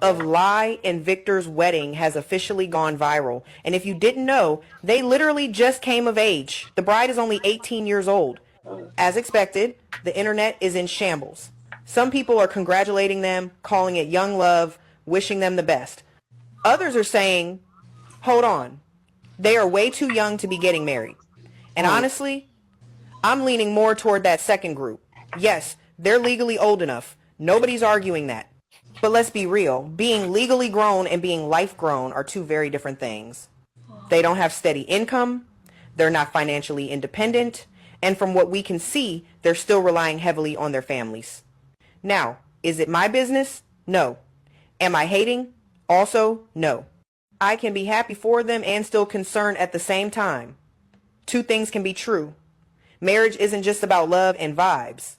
of Lai and Victor's wedding has officially gone viral. And if you didn't know, they literally just came of age. The bride is only 18 years old. As expected, the internet is in shambles. Some people are congratulating them, calling it young love, wishing them the best. Others are saying, hold on, they are way too young to be getting married. And honestly, I'm leaning more toward that second group. Yes, they're legally old enough. Nobody's arguing that. But let's be real. Being legally grown and being life grown are two very different things. They don't have steady income. They're not financially independent. And from what we can see, they're still relying heavily on their families. Now, is it my business? No. Am I hating? Also, no. I can be happy for them and still concerned at the same time. Two things can be true. Marriage isn't just about love and vibes.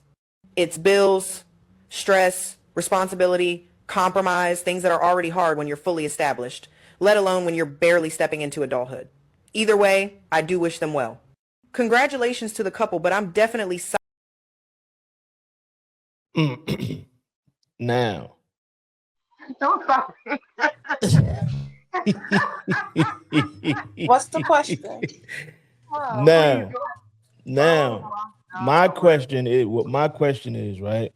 It's bills, stress, responsibility, compromise, things that are already hard when you're fully established, let alone when you're barely stepping into adulthood. Either way, I do wish them well. Congratulations to the couple, but I'm definitely Now. Don't stop. What's the question? Now, Oh my question is what my question is, right?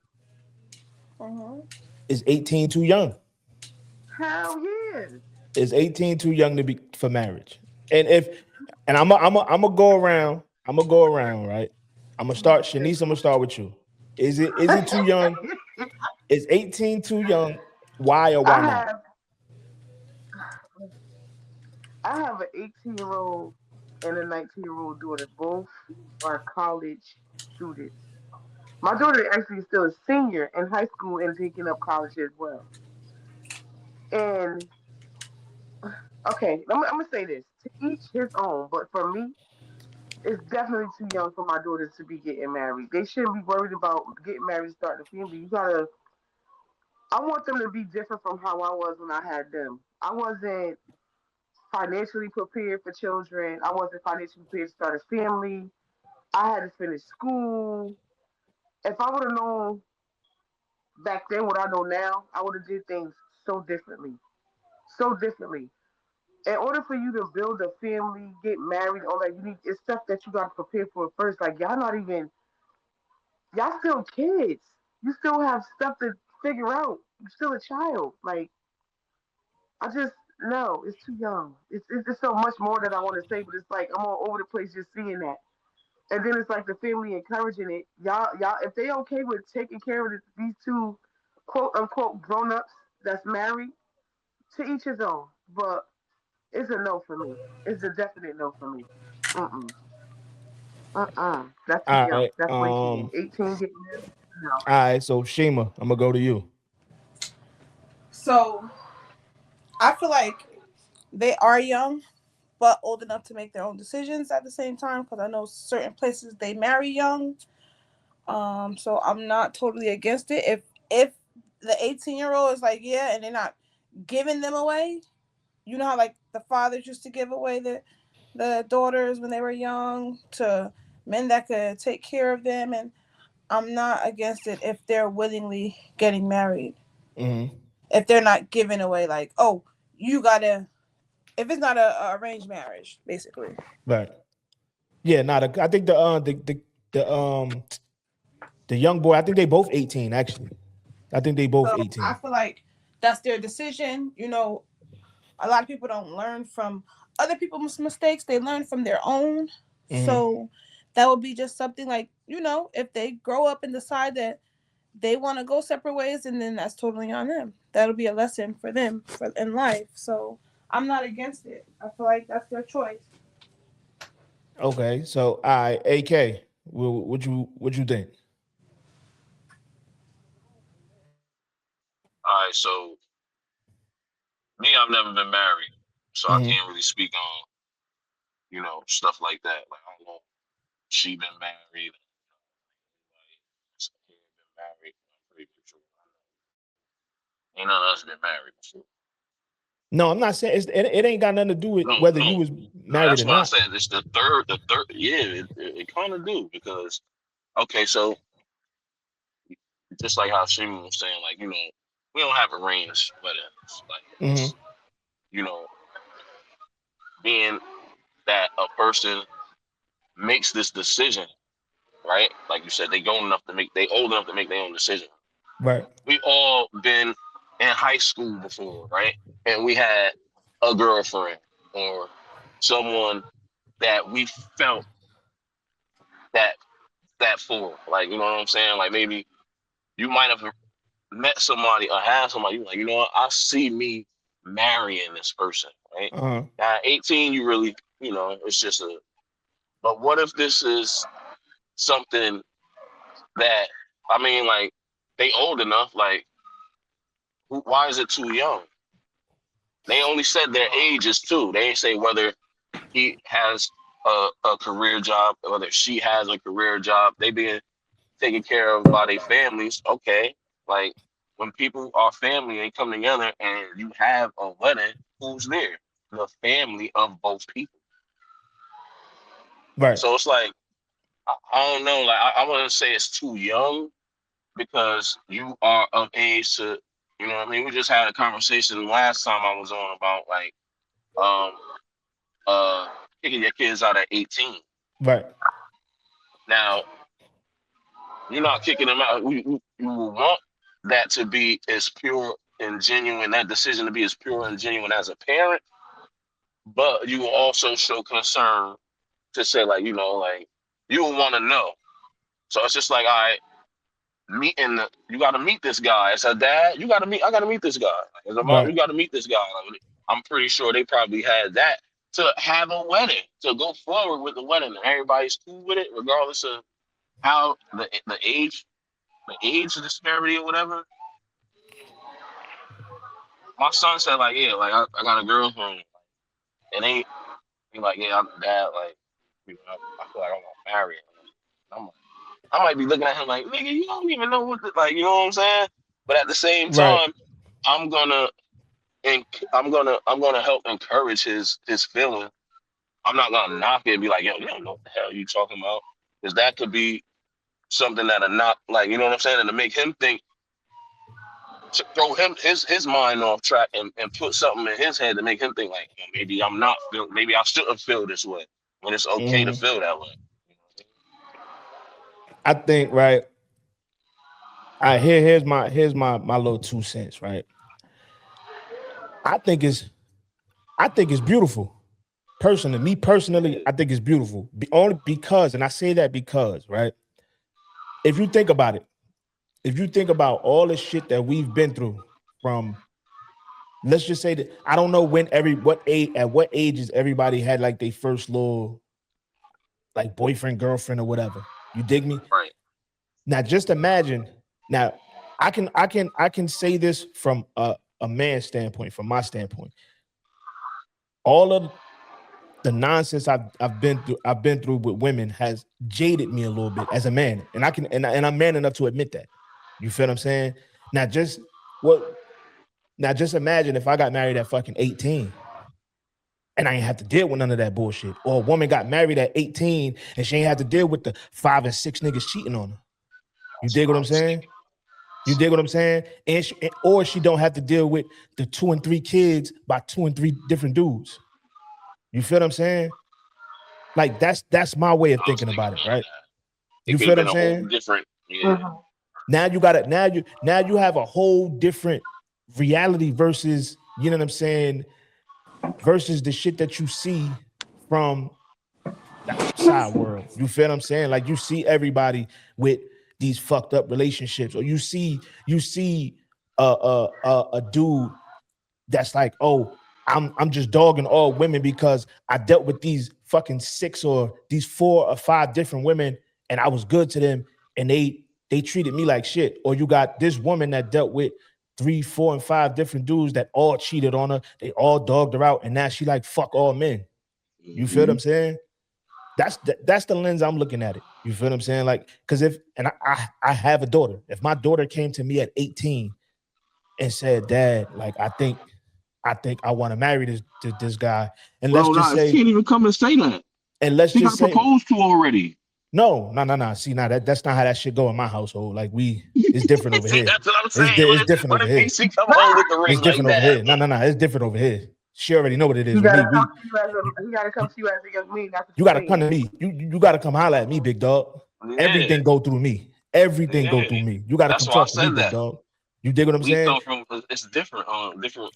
Is 18 too young? Hell yeah. Is 18 too young to be for marriage? And I'm gonna go around. I'm gonna go around, right? I'm gonna start, Shanice. I'm gonna start with you. Is it too young? Is 18 too young? Why or why not? I have an 18-year-old and a 19-year-old daughter. Both are college students. My daughter actually is still a senior in high school and taking up college as well. And okay, I'm gonna say this: to each his own. But for me, it's definitely too young for my daughters to be getting married. They shouldn't be worried about getting married, starting a family. You gotta. I want them to be different from how I was when I had them. I wasn't financially prepared for children. I wasn't financially prepared to start a family. I had to finish school. If I would have known back then what I know now, I would have did things so differently. So differently. In order for you to build a family, get married, all that, you need it's stuff that you gotta prepare for first. Like y'all not even y'all still kids. You still have stuff to figure out. You're still a child. Like I just no, it's too young. It's just so much more that I want to say, but it's like I'm all over the place just seeing that. And then it's like the family encouraging it. Y'all, if they okay with taking care of these two quote unquote grown ups that's married, to each his own. But it's a no for me. It's a definite no for me. Mm-mm. That's too All young. right. That's way too young. 18 getting married? No. All right. So Shima, I'm gonna go to you. So I feel like they are young, but old enough to make their own decisions at the same time. Because I know certain places they marry young. So I'm not totally against it. If the 18-year-old is like, yeah, and they're not giving them away, you know how like the fathers used to give away the daughters when they were young to men that could take care of them, and I'm not against it if they're willingly getting married. Mm-hmm. If they're not giving away like, oh, you gotta if it's not a arranged marriage, basically. Right. Yeah. I think the the young boy. I think they both 18. Actually, I think they both So I 18. feel like that's their decision. You know, a lot of people don't learn from other people's mistakes; they learn from their own. Mm-hmm. So that would be just something like, you know, if they grow up and decide that they want to go separate ways, and then that's totally on them. That'll be a lesson for them in life. So I'm not against it. I feel like that's their choice. Okay. So I AK. What you think? All right, so me, I've never been married, so I Mm-hmm. can't really speak on stuff like that. Like I don't know, she been married, like been married. I'm pretty sure. Ain't none of us been married before. No, I'm not saying it ain't got nothing to do with No, whether you no, was no. married That's or why I not. said it's the third. The third, yeah, it kind of do because okay, so just like how Shimon was saying, like we don't have a range wedding. Like, it's, you know, being that a person makes this decision, right? Like you said, they old enough to make their own decision. Right. We all been in high school before, right? And we had a girlfriend or someone that we felt that for. Like, you know what I'm saying? Like, maybe you might have met somebody or had somebody, you're like, you know what, I see me marrying this person, right? Uh-huh. Now, at 18, you really, you know, it's just but what if this is something that, I mean, like, they old enough, like, why is it too young? They only said their ages too. They ain't say whether he has a career job, whether she has a career job. They being taken care of by their families. Okay, like when people are family, they come together and you have a wedding. Who's there? The family of both people. Right. So it's like I don't know. Like I wouldn't say it's too young because you are of age to. You know what I mean? We just had a conversation last time I was on about like kicking your kids out at 18. Right. Now, you're not kicking them out. You want that to be as pure and genuine, that decision to be as pure and genuine as a parent, but you will also show concern to say, like, you know, like, you will want to know. So it's just like, all right, you got to meet this guy. As a dad, I got to meet this guy. As a mom, Right. you got to meet this guy. Like, I'm pretty sure they probably had that to have a wedding, to go forward with the wedding. And everybody's cool with it, regardless of how the age disparity or whatever. My son said, like, yeah, like, I got a girlfriend. And he like, yeah, I'm dad, like, you know, I feel like I want to marry her. I might be looking at him like, nigga, you don't even know what like, you know what I'm saying? But at the same Right. time, I'm gonna help encourage his feeling. I'm not gonna knock it and be like, yo, you don't know what the hell you talking about. Because that could be something that'll knock, like, you know what I'm saying? And to make him think, to throw his mind off track and put something in his head to make him think like, maybe maybe I shouldn't feel this way when it's okay to feel that way. I think, right. Here's my little 2 cents, right? I think it's beautiful. Personally, I think it's beautiful. Only because, and I say that because, right? If you think about it, if you think about all the shit that we've been through from, let's just say that, I don't know at what ages everybody had like their first little like boyfriend, girlfriend, or whatever. You dig me? Right. Now, just imagine. Now, I can say this from a man's standpoint, from my standpoint. All of the nonsense I've been through with women has jaded me a little bit as a man, and I'm man enough to admit that. You feel what I'm saying? Now, just imagine if I got married at fucking 18. And I ain't have to deal with none of that bullshit. Or a woman got married at 18 and she ain't have to deal with the 5 and 6 niggas cheating on her. You dig what I'm saying? You dig what I'm saying? Or she don't have to deal with the 2 and 3 kids by 2 and 3 different dudes. You feel what I'm saying? Like that's my way of thinking about it, right? You feel what I'm saying? Different, yeah. Now you have a whole different reality versus, you know what I'm saying, versus the shit that you see from the outside world. You feel what I'm saying? Like, you see everybody with these fucked up relationships, or you see a dude that's like, oh, I'm just dogging all women because I dealt with these fucking 6 or these 4 or 5 different women and I was good to them and they treated me like shit. Or you got this woman that dealt with 3, 4, and 5 different dudes that all cheated on her. They all dogged her out, and now she like, fuck all men. You feel what I'm saying? That's the lens I'm looking at it. You feel what I'm saying? Like, because I have a daughter. If my daughter came to me at 18 and said, Dad, like, I think I want to marry this guy, and let's just say she can't even come and say that. And let's she just got say proposed to already. No. See, now that's not how that shit go in my household. Like it's different over See, here. that's what I'm It's, saying. it's different What over if here. DC come home with the ring It's different like over that? here. No. It's different over here. She already know what it is. He With gotta me, come to you as he gotta come to you as a young man. That's what you gotta come to me. You gotta come holler at me, big dog. Yeah. Everything go through me. Everything go Yeah. through me. You gotta That's come why I talk to me, said big that. dog. You dig what I'm We saying? come from it's different. Different.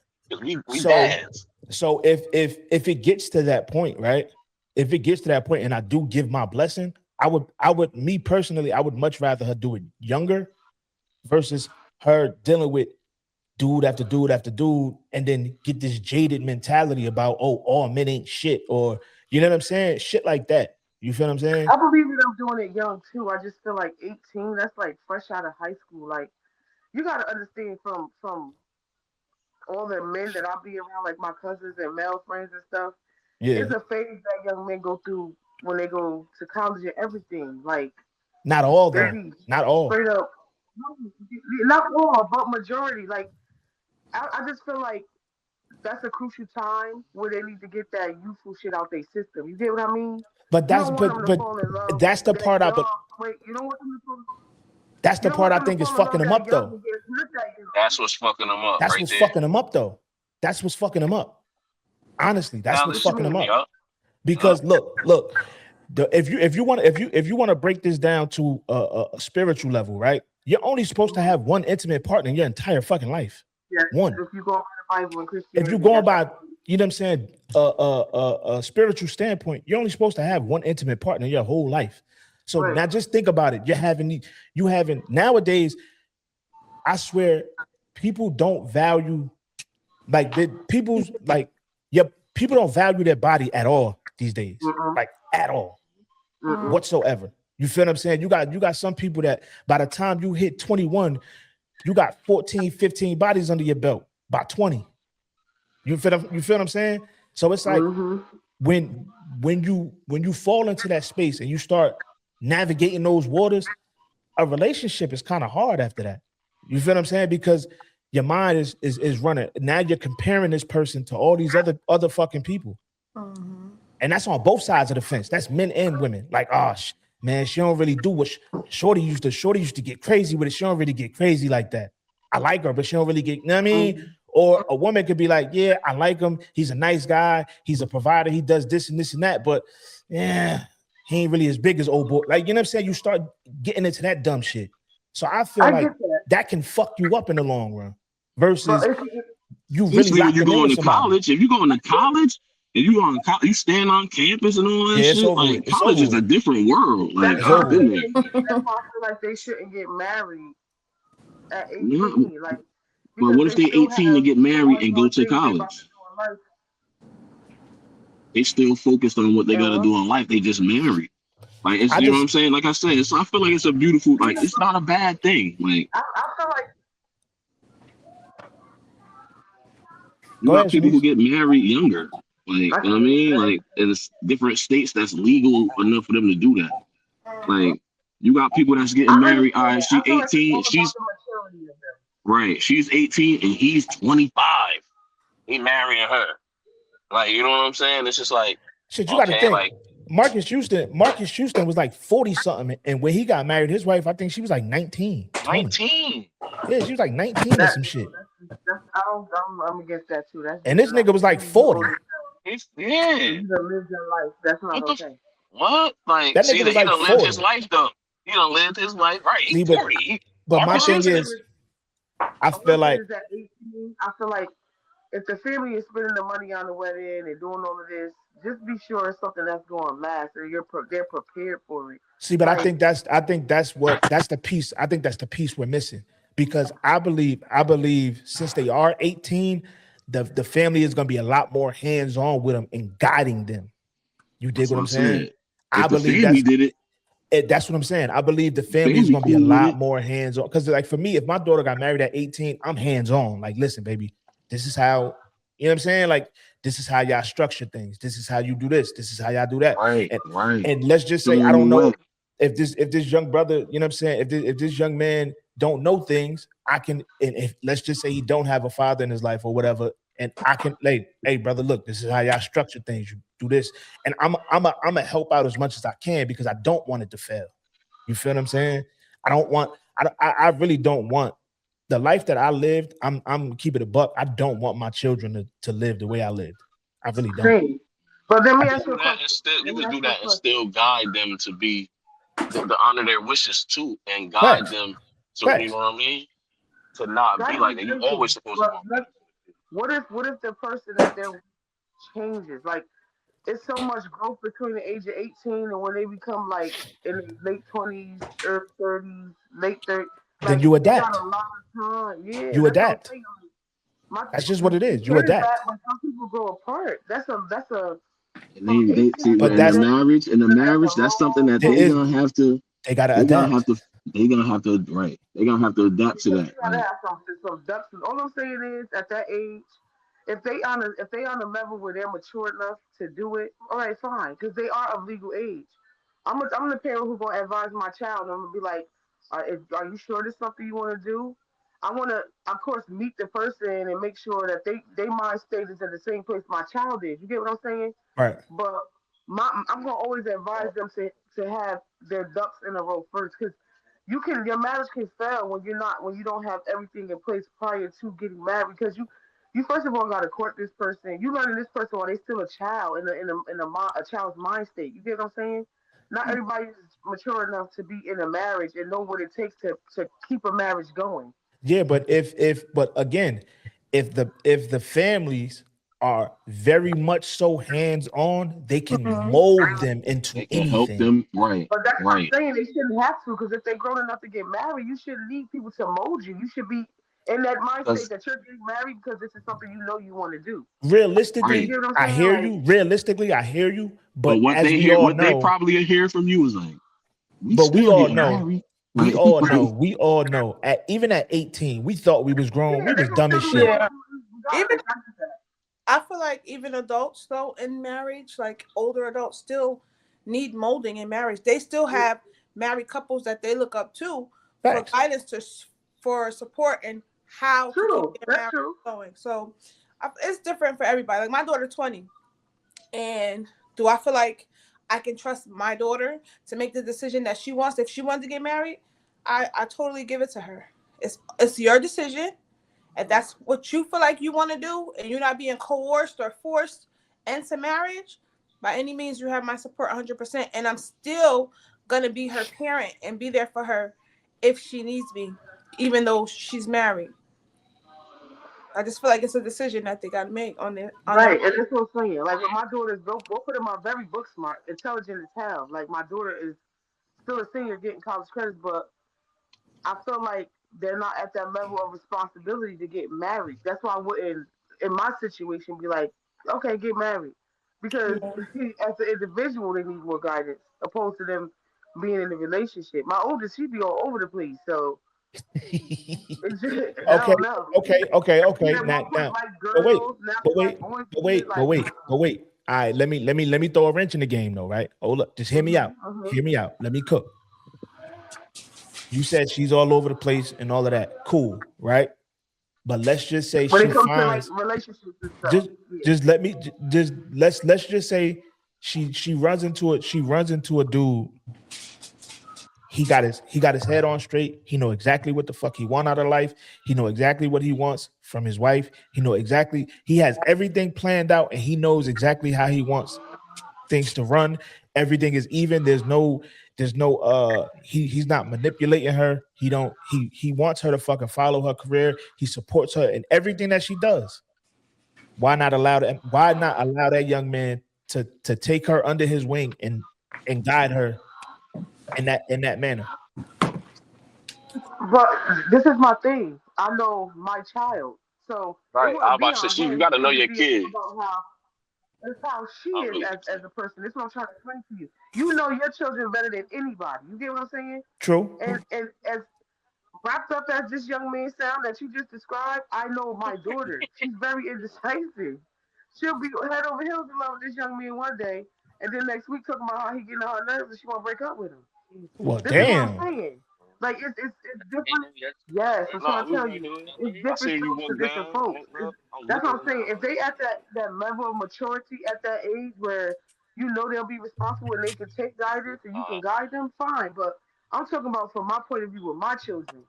We So- dads. So if it gets to that point, right? If it gets to that point and I do give my blessing, I would me personally, I would much rather her do it younger versus her dealing with dude after dude after dude and then get this jaded mentality about, oh, all men ain't shit, or you know what I'm saying? Shit like that. You feel what I'm saying? I believe that I'm doing it young too. I just feel like 18. That's like fresh out of high school. Like you gotta understand from all the men that I be around, like my cousins and male friends and stuff. Yeah. It's a phase that young men go through when they go to college and everything. Like Not all they though. be Not all. straight up, not all, but majority. Like I just feel like that's a crucial time where they need to get that youthful shit out their system. You get what I mean? But You that's don't want them to but fall in love that's the that part I young. but Wait, you don't want them to fall. that's You the don't part want I them to think is fall in fucking love them that up young though. and get hurt that young. That's what's fucking them up. That's right what's there. fucking them up though. That's what's fucking them up. Honestly, that's Now, what's listen fucking to them me, up. y'all. Because look, if you want to break this down to a spiritual level, right? You're only supposed to have one intimate partner in your entire fucking life. Yes, One. if you go by the Bible and Christianity. If you're going by, you know what I'm saying, a spiritual standpoint, you're only supposed to have one intimate partner your whole life. So Right. now just think about it. You having nowadays, I swear, people don't value people don't value their body at all these days. Mm-mm. Like at all. Mm-mm. Whatsoever. You feel what I'm saying? You got some people that by the time you hit 21, you got 14, 15 bodies under your belt by 20. You feel what I'm saying? So it's like when you fall into that space and you start navigating those waters, a relationship is kind of hard after that. You feel what I'm saying? Because your mind is running. Now you're comparing this person to all these other fucking people. And that's on both sides of the fence. That's men and women. Like, man, she don't really do what Shorty used to get crazy with it. She don't really get crazy like that. I like her, but she don't really get, you know what I mean? Or a woman could be like, yeah, I like him. He's a nice guy. He's a provider. He does this and this and that. But yeah, he ain't really as big as old boy. Like, you know what I'm saying? You start getting into that dumb shit. So I feel like that can fuck you up in the long run versus you really Especially when you locking in going with to somebody. college. If you going to college and you stand on campus and all that Yeah, it's shit, over like with. It's college over is a with. different world. Like It's I've over been with. there. That's why I feel like they shouldn't get married at 18. Yeah. Like, But what if they still 18 to have get married and go ongoing to things they about college? to do in life. They still focused on what they got to do in life. They just married. Like it's, you know what I'm saying? Like I said, I feel like it's a beautiful, like it's not a bad thing. Like I feel like you got people who get married younger. Like, you know what I mean? Like there's different states that's legal enough for them to do that. Like you got people that's getting married. All right, she's 18. She's 18 and he's 25. He marrying her. Like, you know what I'm saying? It's just like shit, you gotta think. Like, Marcus Houston was like 40 something, and when he got married, his wife, I think she was like 19. 19. Yeah, she was like 19 or some shit. I'm against that too. And this nigga was like 40. Yeah. You done lived your life. That's not okay. What? Like, that see, nigga was he like done 40. lived his life though. He done lived his life. Right. He's 40. But my thing is, I feel like at 18, I feel like if the family is spending the money on the wedding and doing all of this, just be sure it's something that's going to last, or they're prepared for it. See, but like, I think that's the piece. I think that's the piece we're missing, because I believe since they are 18, the family is going to be a lot more hands-on with them and guiding them. You dig what I'm saying? I believe that's did it. That's what I'm saying. I believe the family is going to be a lot more hands-on. Because like for me, if my daughter got married at 18, I'm hands-on. Like, listen, baby, this is how, you know what I'm saying? Like, this is how y'all structure things. This is how you do this. This is how y'all do that. Right. And let's just say, I don't know if this young brother, you know what I'm saying? If this young man don't know things, I can, and if let's just say he don't have a father in his life or whatever, and I can like, hey brother, look, this is how y'all structure things. You do this, and I'm a help out as much as I can because I don't want it to fail. You feel what I'm saying? I don't want. I really don't want the life that I lived. I'm keep it a buck. I don't want my children to live the way I lived. I really don't. Same. But let I me You ask could you do a that and question. still Let you me could ask do you a that and question. still guide them to be to honor their wishes too and guide facts, them to you facts. know what I mean to not be Guidance like is that. You simple. always supposed to But want better. what if the person that they're changes? Like it's so much growth between the age of 18 and when they become like in the late 20s, early 30s, late 30s. Then Like you they got adapt. a lot of time. Yeah, You that's what I'm adapt. saying. My That's just what it we is. You say that, adapt. but some people grow apart. That's a And from they 18 see But when to that's in a that's a marriage, that's something long that there they're is. time. gonna have to They gotta they're gonna have adapt. to they're gonna have to right. They're gonna have to adapt to Because that. you gotta Like have some ducks. All I'm saying is, at that age, if they on a level where they're mature enough to do it, all right, fine, because they are of legal age. I'm the parent who's gonna advise my child. I'm gonna be like, are you sure this is something you want to do? I want to, of course, meet the person and make sure that they mind state is in the same place my child is. You get what I'm saying? Right. But I'm gonna always advise them to have their ducks in a row first, because your marriage can fail when you don't have everything in place prior to getting married, because you first of all got to court this person. You learning this person while they still a child in a child's mind state. You get what I'm saying? Not everybody is mature enough to be in a marriage and know what it takes to keep a marriage going. Yeah, but but again, if the families are very much so hands on, they can mold them into they can help anything. them right, But that's what I'm right. saying. They shouldn't have to, because if they're grown enough to get married, you shouldn't need people to mold you. You should be in that mindset Because that you're getting married because this is something you want to do. You right. Realistically, get what I'm I saying? hear Like, you. Realistically, I hear you. But But as we all what they know, probably hear from you is like, we but we still all getting know, married. we Like, all know, like we all know. At even at 18, we thought we was grown. yeah, We they was can dumb still as do their shit. own Yeah. thing Even regardless. I get that. I feel like even adults though in marriage, like older adults, still need molding in marriage. They still have married couples that they look up to for Facts. guidance for support and how to keep True. their That's marriage true. going. So it's different for everybody. Like my daughter's 20, and do I feel like I can trust my daughter to make the decision that she wants? If she wants to get married, I totally give it to her. It's your decision. If that's what you feel like you want to do and you're not being coerced or forced into marriage, by any means, you have my support 100%. And I'm still going to be her parent and be there for her if she needs me, even though she's married. I just feel like it's a decision that they got to make on their. Right, and that's what I'm saying. Like with my daughters, both of them are very book smart, intelligent as hell. Like my daughter is still a senior getting college credits, but I feel like they're not at that level of responsibility to get married. That's why I wouldn't, in my situation, be like, okay, get married, because Yeah. as an individual, they need more guidance opposed to them being in a relationship. My oldest, she be all over the place, so it's just, I Okay, don't know. I see okay. them one quick Now, like but wait, girls, now but they like wait, boys but and shit. wait, but Like, wait, but wait. All right, let me throw a wrench in the game though, right? Hold up, just hear me out. uh-huh. Hear me out. Let me cook. You said she's all over the place and all of that. Cool, right? But let's just say When she it comes to like finds relationships and stuff, just yeah. just let me just let's just say she runs into it. She runs into a dude. He got his head on straight. He know exactly what the fuck he want out of life. He know exactly what he wants from his wife. He has everything planned out and he knows exactly how he wants things to run. Everything is even. There's no he's not manipulating her. He wants her to fucking follow her career. He supports her in everything that she does. Why not allow that young man to take her under his wing and guide her in that manner? But this is my thing. I know my child, so it Right. I was wouldn't be about to on say you him. got to It know would your be kid. about how that's how she I is really as a person. This is what I'm trying to explain to you. You know your children better than anybody. You get what I'm saying? True. And as wrapped up as this young man sound that you just described, I know my daughter. She's very indecisive. She'll be head over heels in love with this young man one day, and then next week talking about how he getting on her nerves and she want to break up with him. Well, This is what I'm damn. saying. Like it's different. Ain't yet. Yes, I'm No, trying to we tell right you, here. it's I different seen you strokes for walk different down. folks. I'm That's what looking. I'm saying. If they at that level of maturity at that age where you know they'll be responsible and they can take guidance and you can guide them, fine. But I'm talking about from my point of view with my children.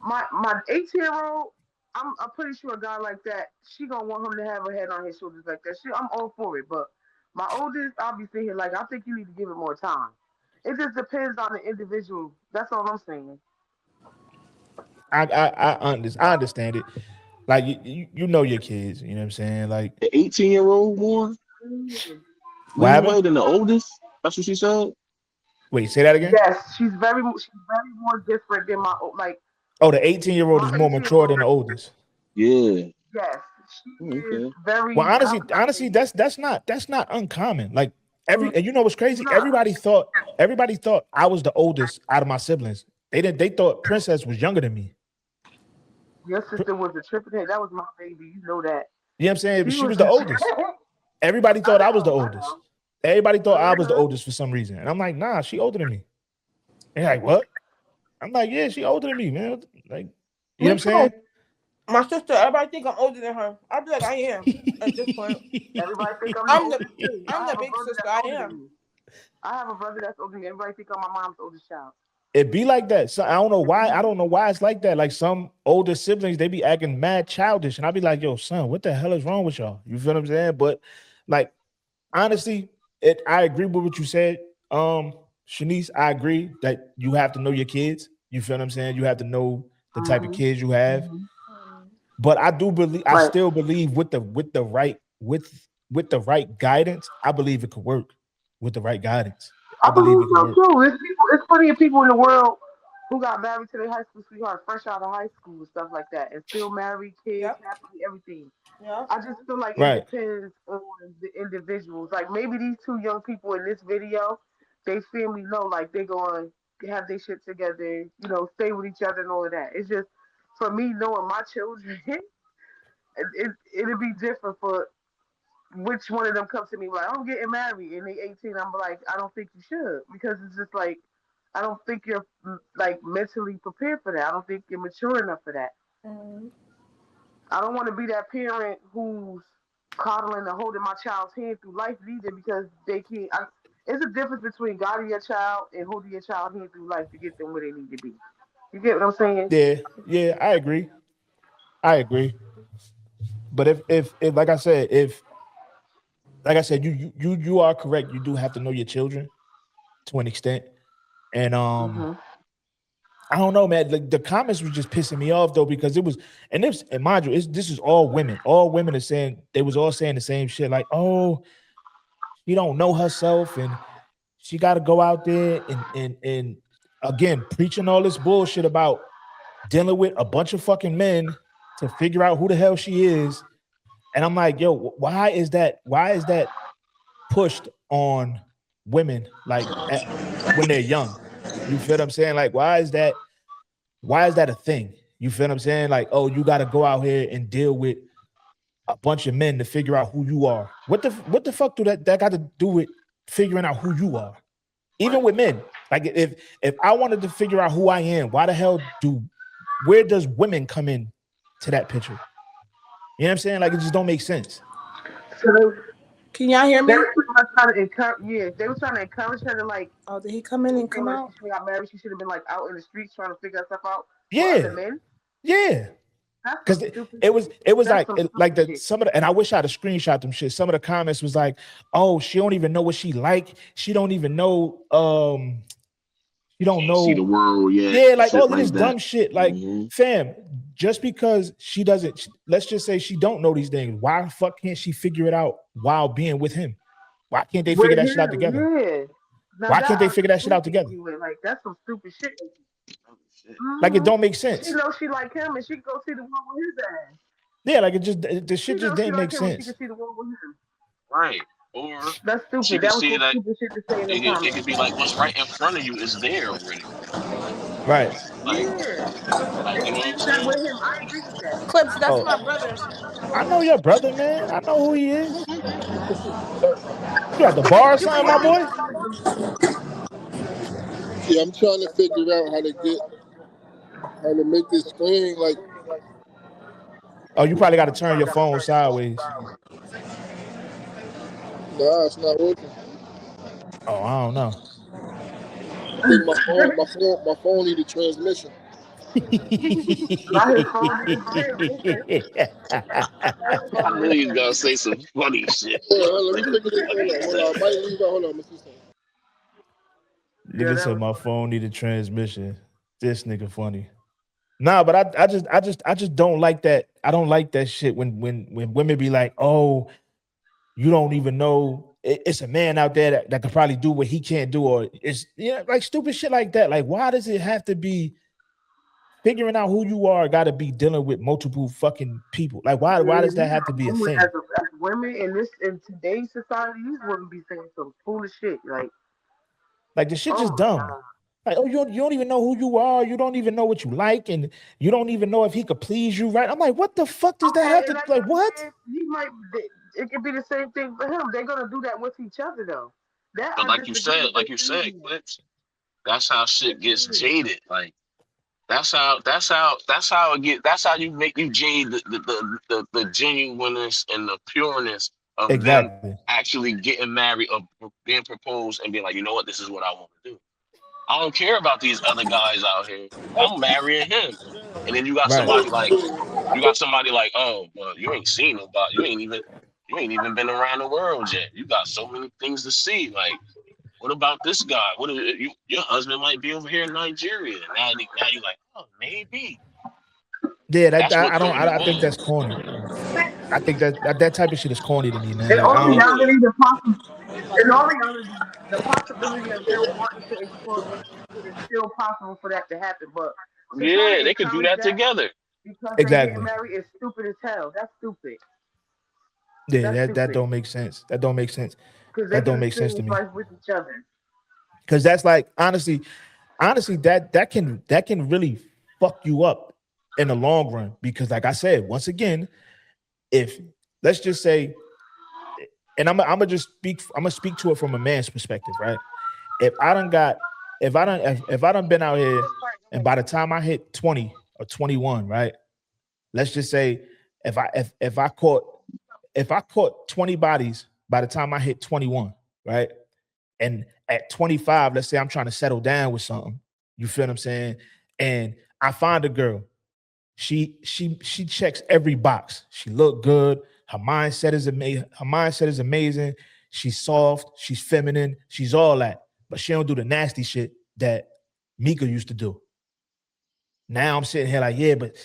My 18-year-old, I'm pretty sure a guy like that, she gonna want him to have a head on his shoulders like that. I'm all for it. But my oldest, I'll be sitting here like I think you need to give it more time. It just depends on the individual. That's all I'm saying. I understand it. Like you know your kids, you know what I'm saying? Like The 18-year-old one Mm. what way happened? away than the oldest. That's what she said. Wait, say that again. Yes, she's very more different than like Oh, the 18-year-old my is more 18 year mature old. than the oldest. Yeah. Yes, she is Okay. Well, very. How can I honestly, say? that's not uncommon. Like Mm, and you know what's crazy? nah, Everybody thought I was the oldest out of my siblings. They thought Princess was younger than me. your sister was a tripping head. That was my baby. You know that. You know what I'm saying? But She she was was the a. oldest. Everybody I thought I was the know. I oldest. know. Everybody thought I was the Uh-huh. oldest for some reason. And I'm like, nah, she older than me. And they're like, what? I'm like, yeah, she older than me, man. Like, you know Me what too. I'm My sister, everybody think I'm older than her. I be like, I am at this point. saying? Everybody think I'm the I'm the oldest too. I'm I the have a big brother sister. that's I older than am. me. I have a brother that's older than me. Everybody think I'm my mom's oldest child. It be like that. So I don't know why. I don't know why it's like that. Like some older siblings, they be acting mad childish, and I be like, "Yo, son, what the hell is wrong with y'all?" You feel what I'm saying? But like, honestly, I agree with what you said. Shanice, I agree that you have to know your kids. You feel what I'm saying? You have to know the type of Mm-hmm. kids you have. Mm-hmm. But I do believe, I Right. still believe with the right guidance, I believe it could work with the right guidance. I I believe believe it could so work. too. It's plenty of people in the world who got married to their high school sweetheart fresh out of high school and stuff like that, and still married, kids, Yep. happily, everything. Yep. I just feel like it Right. depends on the individuals. Like maybe these two young people in this video, they family know like they're going to have their shit together, stay with each other and all of that. It's just for me knowing my children, it'll be different for which one of them comes to me like I'm getting married and they 18. I'm like I don't think you should because it's just like I don't think you're like mentally prepared for that. I don't think you're mature enough for that. Mm-hmm. I don't want to be that parent who's coddling and holding my child's hand through life either because they can't. It's a difference between guiding your child and holding your child's hand through life to get them where they need to be. You get what I'm saying? Yeah. Yeah. I agree. I agree. But if like I said, you are correct. You do have to know your children to an extent. And Hmm. I don't know, man. Like the comments was just pissing me off though, because it was, and mind you, this is all women. All women are saying they was all saying the same shit, like, oh, she don't know herself and she gotta go out there and again preaching all this bullshit about dealing with a bunch of fucking men to figure out who the hell she is. And I'm like, yo, why is that pushed on women like when they're young? You feel what I'm saying? Like, why is that a thing? You feel what I'm saying? Like, oh, you got to go out here and deal with a bunch of men to figure out who you are. What the fuck do that got to do with figuring out who you are? Even with men, like if I wanted to figure out who I am, why the hell where does women come in to that picture? You know what I'm saying? Like it just don't make sense. So Can y'all hear they me? were pretty much trying to encourage. Yeah, they were trying to encourage her to like. Oh, did he come in They and feel come like out? she got married. She should have been like out in the streets trying to figure stuff out for other Yeah, men. yeah. That's Because some stupid it shit. was That's like some stupid like the shit. some of the, and I wish I'd have screenshot them shit. Some of the comments was like, oh, she don't even know what she like. She don't even know you don't Can't see the know. world yet. Yeah, like Shit all of like this that. dumb shit. Like, Hmm. fam, just because she doesn't, let's just say she don't know these things. Why the fuck can't she figure it out while being with him? Why can't they figure With that shit out him, together? yeah. Now Why that can't they I figure that shit out completely together? agree with. Like that's some stupid shit. Oh, shit. Like it Hmm. don't make She sense. knows she like him, and she can go see the one with his ass. Yeah, like it just the She shit just knows she didn't like make him, and she can sense. see the one with him. Right. Or That's she stupid. could That was see some that stupid shit to say in them it comments. could be like what's right in front of you is there already. Right. Like Yeah, you and know what she I'm was that saying? with him. I agree with that. Clips, that's Oh, my brother. I know your brother, man. I know who he is. You at the bar or You something, ain't my got boy? no. Yeah, I'm trying to figure out how to get How to make this screen like Oh, you probably got to turn your phone sideways. nah, it's not working. Oh, I don't know. I think my phone need a transmission. Not his phone in the transmission. I knew he was gonna say some funny shit. Hold on, let me figure this. Hold on. I might leave out. Hold on, Mr. Stone. Yeah, Nigga that said was my phone needed transmission. This nigga funny. Nah, but I just don't like that. I don't like that shit when women be like, oh, you don't even know it's a man out there that could probably do what he can't do, or it's like stupid shit like that. Like, why does it have to be figuring out who you are? Got to be dealing with multiple fucking people. Like, why does that have to be a thing? as women in today's society, these women be saying some foolish shit. Like the shit Oh just my dumb. God. Like, oh, you don't even know who you are. You don't even know what you like, and you don't even know if he could please you, right? I'm like, what the fuck does that have to like? What? He might. It could be the same thing for him. They're gonna do that with each other though. That But I disagree with. like you said, Clips, that's how shit gets jaded. Like that's how it get. That's how you make you jade the genuineness and the pureness of them Exactly. actually getting married or being proposed and being like, you know what, this is what I want to do. I don't care about these other guys out here. I'm marrying him. And then you got Right. somebody like, oh, well, you ain't seen nobody. You ain't even been around the world yet. You got so many things to see. Like, what about this guy? What is you? Your husband might be over here in Nigeria. Now you're like, oh, maybe. Yeah, That's what turned you I think on. that's corny. I think that type of shit is corny to me, man. In Like, all I don't. reality, in all reality, the possibility of them wanting to explore relationship is still possible for that to happen. But to try Yeah, to they could do encourage that that together. because they getting Exactly. married is stupid as hell. That's stupid. Yeah, That's that stupid. don't make sense. That don't make sense. Because they That can don't make sense to experience me. life with each other. Because that's like honestly, that can really fuck you up in the long run. Because like I said, once again, if let's just say, and I'm gonna speak to it from a man's perspective, right? If I done been out here, and by the time I hit 20 or 21, right? Let's just say if I caught 20 bodies by the time I hit 21, right? And at 25, let's say I'm trying to settle down with something. You feel what I'm saying? And I find a girl. She checks every box. She look good. Her mindset is amazing. She's soft. She's feminine. She's all that. But she don't do the nasty shit that Mika used to do. Now I'm sitting here like, yeah, but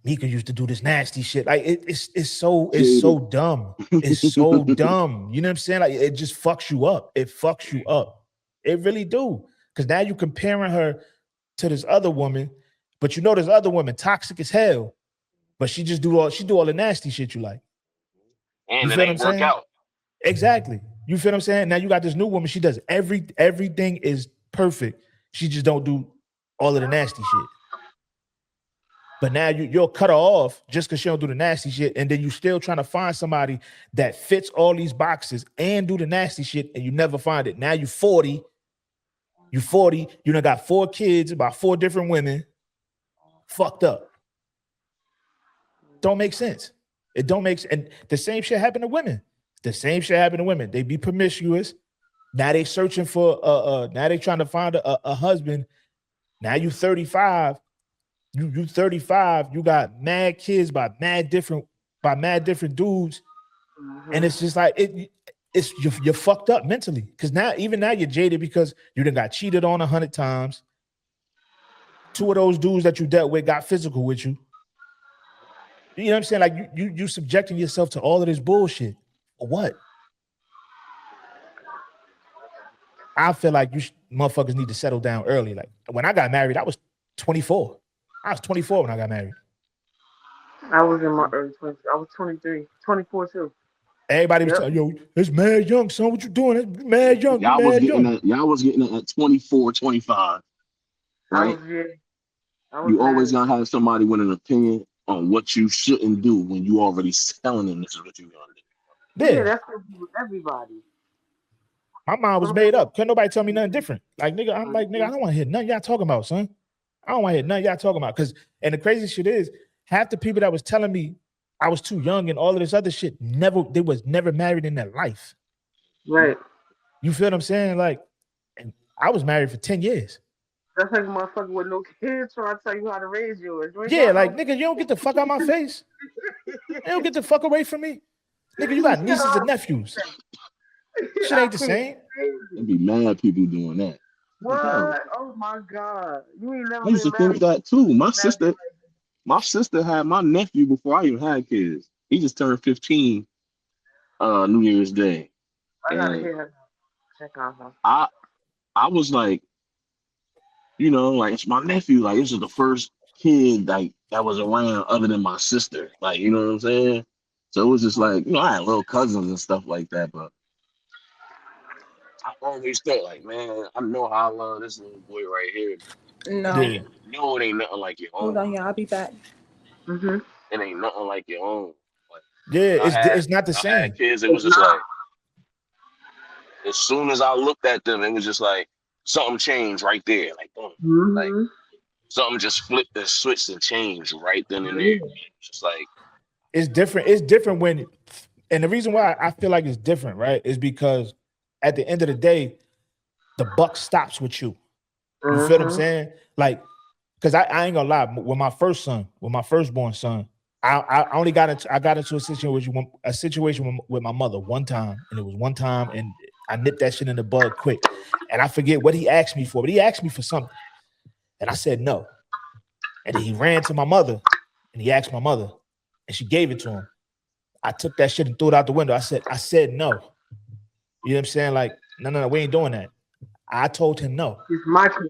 Mika used to do this nasty shit. Like it's so dumb. It's so dumb. You know what I'm saying? Like it just fucks you up. It fucks you up. It really do. Because now you're comparing her to this other woman, but you know this other woman toxic as hell. But she do all the nasty shit you like. And You it feel what I'm ain't work saying? out. Exactly. You feel what I'm saying? Now you got this new woman. She does everything is perfect. She just don't do all of the nasty shit. But now you'll cut her off just because she don't do the nasty shit, and then you still trying to find somebody that fits all these boxes and do the nasty shit, and you never find it. Now you 40. You done got 4 kids, about 4 different women. Fucked up. Don't make sense. It don't make sense. And the same shit happened to women. They be promiscuous. Now they searching for now they trying to find a husband. Now you 35. You 35, you got mad kids by mad different dudes. Mm-hmm. And it's just like you're fucked up mentally. Because now you're jaded because you done got cheated on 100 times. 2 of those dudes that you dealt with got physical with you. You know what I'm saying? Like you subjecting yourself to all of this bullshit. For what? I feel like motherfuckers need to settle down early. Like when I got married, I was 24. I was 24 when I got married. I was in my early 20s. I was 23, 24 too. Everybody was telling, yo, it's mad young, son. What you doing? It's mad young. Y'all was getting it at 24, 25. Right? You always gonna have somebody with an opinion on what you shouldn't do when you already telling them this is what you're gonna do. Yeah, that's what you with everybody. My mind was made up. Couldn't nobody tell me nothing different. Like, nigga, I don't want to hear nothing y'all talking about, son. I don't want to hear nothing y'all talking about. And the crazy shit is, half the people that was telling me I was too young and all of this other shit, they was never married in their life. Right. You feel what I'm saying? Like, and I was married for 10 years. That's like a motherfucker with no kids trying to tell you how to raise yours. Yeah, like, nigga, you don't get the fuck out my face. You don't get the fuck away from me. Nigga, you got nieces and nephews. Shit ain't the same. There'd be mad people doing that. What? Oh my God. You ain't never I used to been think married. that too. My sister had my nephew before I even had kids. He just turned 15 New Year's Day. I gotta And hear her. Check on her. I was like, you know, like it's my nephew. Like this is the first kid like that was around other than my sister. Like, you know what I'm saying? So it was just like, you know, I had little cousins and stuff like that, but I always thought like, man, I know how I love this little boy right here. No. Yeah. No, it ain't nothing like your Hold own. on, y'all. I'll be back. Mm-hmm. It ain't nothing like your own. Like, Yeah, it's not the I same. had kids, it was just like, as soon as I looked at them, it was just like something changed right there. Like, boom. Mm-hmm. Like something just flipped and switched and changed right then and there. Just like It's different. It's different when, and the reason why I feel like it's different, right, is because at the end of the day, the buck stops with you. You feel what I'm saying? Like, because I ain't gonna lie, with my firstborn son, I only got into a situation with my mother one time, and it was one time, and I nipped that shit in the bud quick. And I forget what he asked me for, but he asked me for something, and I said no. And then he ran to my mother, and he asked my mother, and she gave it to him. I took that shit and threw it out the window. I said no. You know what I'm saying? Like, no, we ain't doing that. I told him no. It's my kid.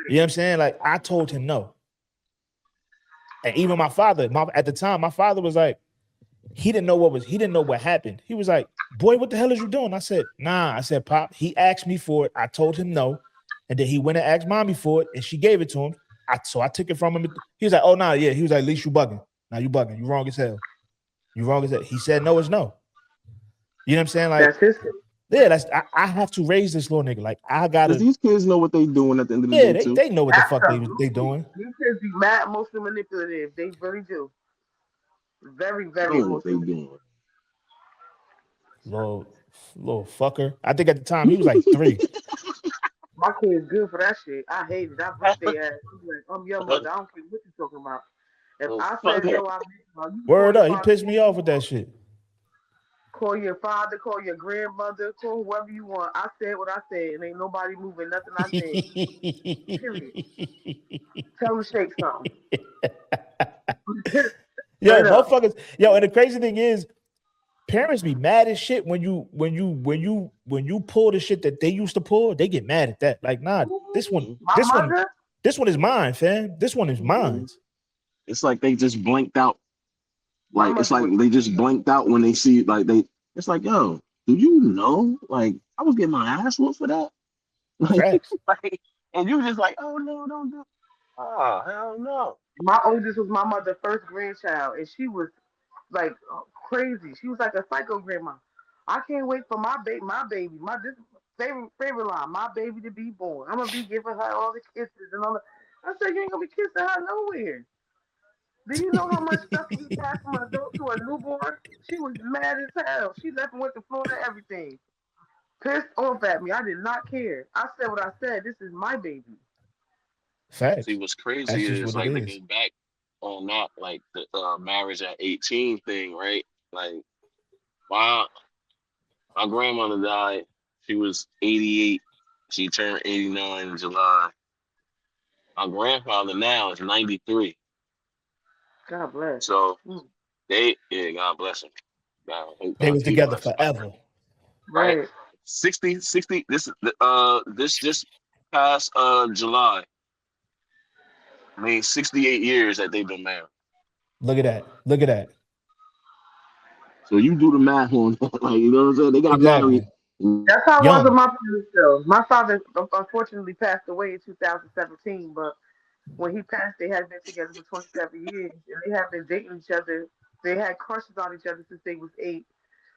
You know what I'm saying? Like, I told him no. And even my father, at the time, my father was like, he didn't know what happened. He was like, boy, what the hell is you doing? I said, nah. I said, Pop, he asked me for it. I told him no. And then he went and asked mommy for it, and she gave it to him. So I took it from him. He was like, oh, nah, yeah. He was like, at least you bugging. Nah, you bugging. You wrong as hell. You wrong as hell. He said no is no. You know what I'm saying? Like, that's his kid. Yeah, I have to raise this little nigga. Like, I gotta. These kids know what they doing at the end of the day too. They know what the fuck they doing. These kids be mad, emotionally manipulative. They really do. Very, very They know what they emotional. doing. Little fucker. I think at the time he was like 3. My kid's good for that shit. I hate it. I break their ass. He's like, I'm your mother. I don't care what you talking about. If I said no, I mean no. Word up, he pissed me off with that shit. Call your father, call your grandmother, call whoever you want. I said what I said, and ain't nobody moving nothing I said. Period. Tell them to shake something. Yo, motherfuckers. Yo, and the crazy thing is, parents be mad as shit when you pull the shit that they used to pull. They get mad at that. Like, nah, this one is mine, fam. This one is mine. It's like they just blanked out. Like, it's like they just blanked out when they see, like, it's like, yo, do you know? Like, I was getting my ass whooped for that. Like, and you just like, oh, no, don't do it. Oh, hell no. My oldest was my mother's first grandchild, and she was like crazy. She was like a psycho grandma. I can't wait for my baby, this favorite line, my baby to be born. I'm gonna be giving her all the kisses and all the. I said, you ain't gonna be kissing her nowhere. Do you know how much stuff you pass from an adult to a newborn? She was mad as hell. She left and went to Florida, everything. Pissed off at me. I did not care. I said what I said. This is my baby. Facts. See, what's crazy is like they go back on that, like the marriage at 18 thing, right? Like my grandmother died. She was 88. She turned 89 in July. My grandfather now is 93. God bless. So God bless him. They was together forever. Right. 60, this just past July made 68 years that they've been married. Look at that. So you do the math on that, like, you know what I'm saying? They got married. That's how it was with my parents, though. My father unfortunately passed away in 2017, but when he passed, they had been together for 27 years, and they had been dating each other. They had crushes on each other since they was 8.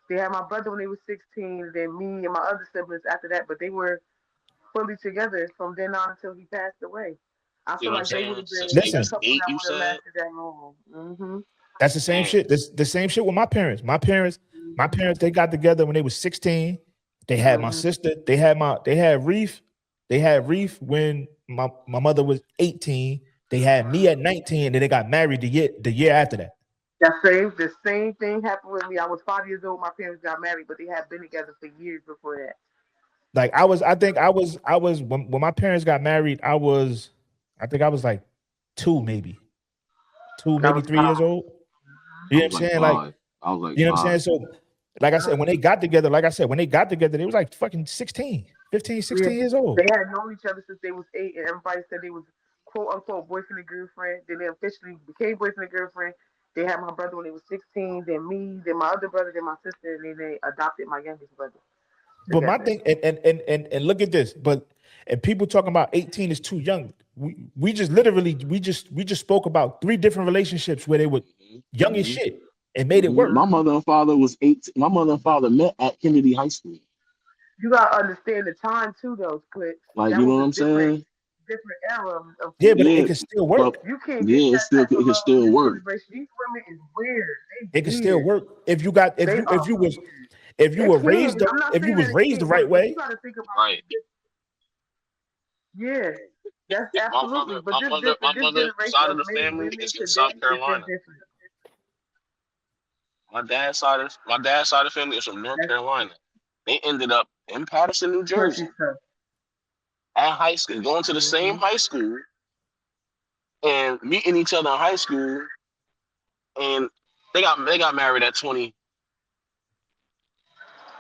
They had my brother when they was 16, then me and my other siblings after that, but they were fully together from then on until he passed away. I You feel know what I'm like they would saying? have Since been they a Listen, was couple 8, that you would have said? lasted that long. Mm-hmm. that's the same Damn. shit. This the same shit with my parents. My parents, they got together when they was 16. They had my Mm-hmm. sister. They had Reef. They had Reef when my mother was 18. They had me at 19, and then they got married the year after that. The same thing happened with me. I was 5 years old. My parents got married, but they had been together for years before that. Like I was when my parents got married, I think I was like two, I maybe was 3 years old. You I know what was I'm like saying? Like, 5. I was like you know what I'm 5. saying? So, like I said, when they got together, they was like fucking 16, 15, Yeah, 16 years old. they had known each other since they was 8, and everybody said they was quote unquote boyfriend and girlfriend. Then they officially became boyfriend and girlfriend. They had my brother when they was 16, then me, then my other brother, then my sister, and then they adopted my youngest brother But my together. thing, and look at this, and people talking about 18 is too young. We just literally we just spoke about 3 different relationships where they were young as Mhm. shit and made it work. My mother and father was 8. My mother and father met at Kennedy High School. You gotta understand the time too, those clips. Like, That you know was what a I'm saying? different era of Yeah, but people. it Yeah, can still but work. You can't get yeah, that type it of can love in still this work. generation. These women is weird. It They can still weird. work if you got They are weird. if you It were can. raised I'm not if you saying was that it raised the can't right work, but you way. gotta think about Right. yeah. That's Yeah, absolutely. But this my different. This mother generation side of of the men, family women is in today South is just Carolina. different. My dad's side of the family is from North That's Carolina. They ended up in Patterson, New country Jersey, stuff. at high school, going to the same Mm-hmm. high school and meeting each other in high school, and they got married at 20,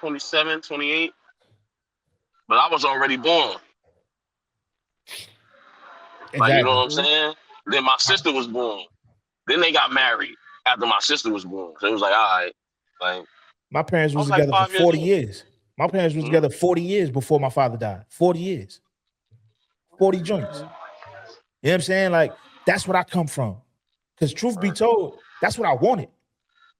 27, 28. But I was already born. Like, you know what Exactly. I'm saying? Then my sister was born. Then they got married after my sister was born. So it was like, all right. Like, My parents I was was like together for 5 years 40 old. years. My parents was Mhm. together 40 years before my father died. 40 years. 40 joints. Mm-hmm. You know what I'm saying? Like, that's what I come from. Because truth be Right. told, that's what I wanted.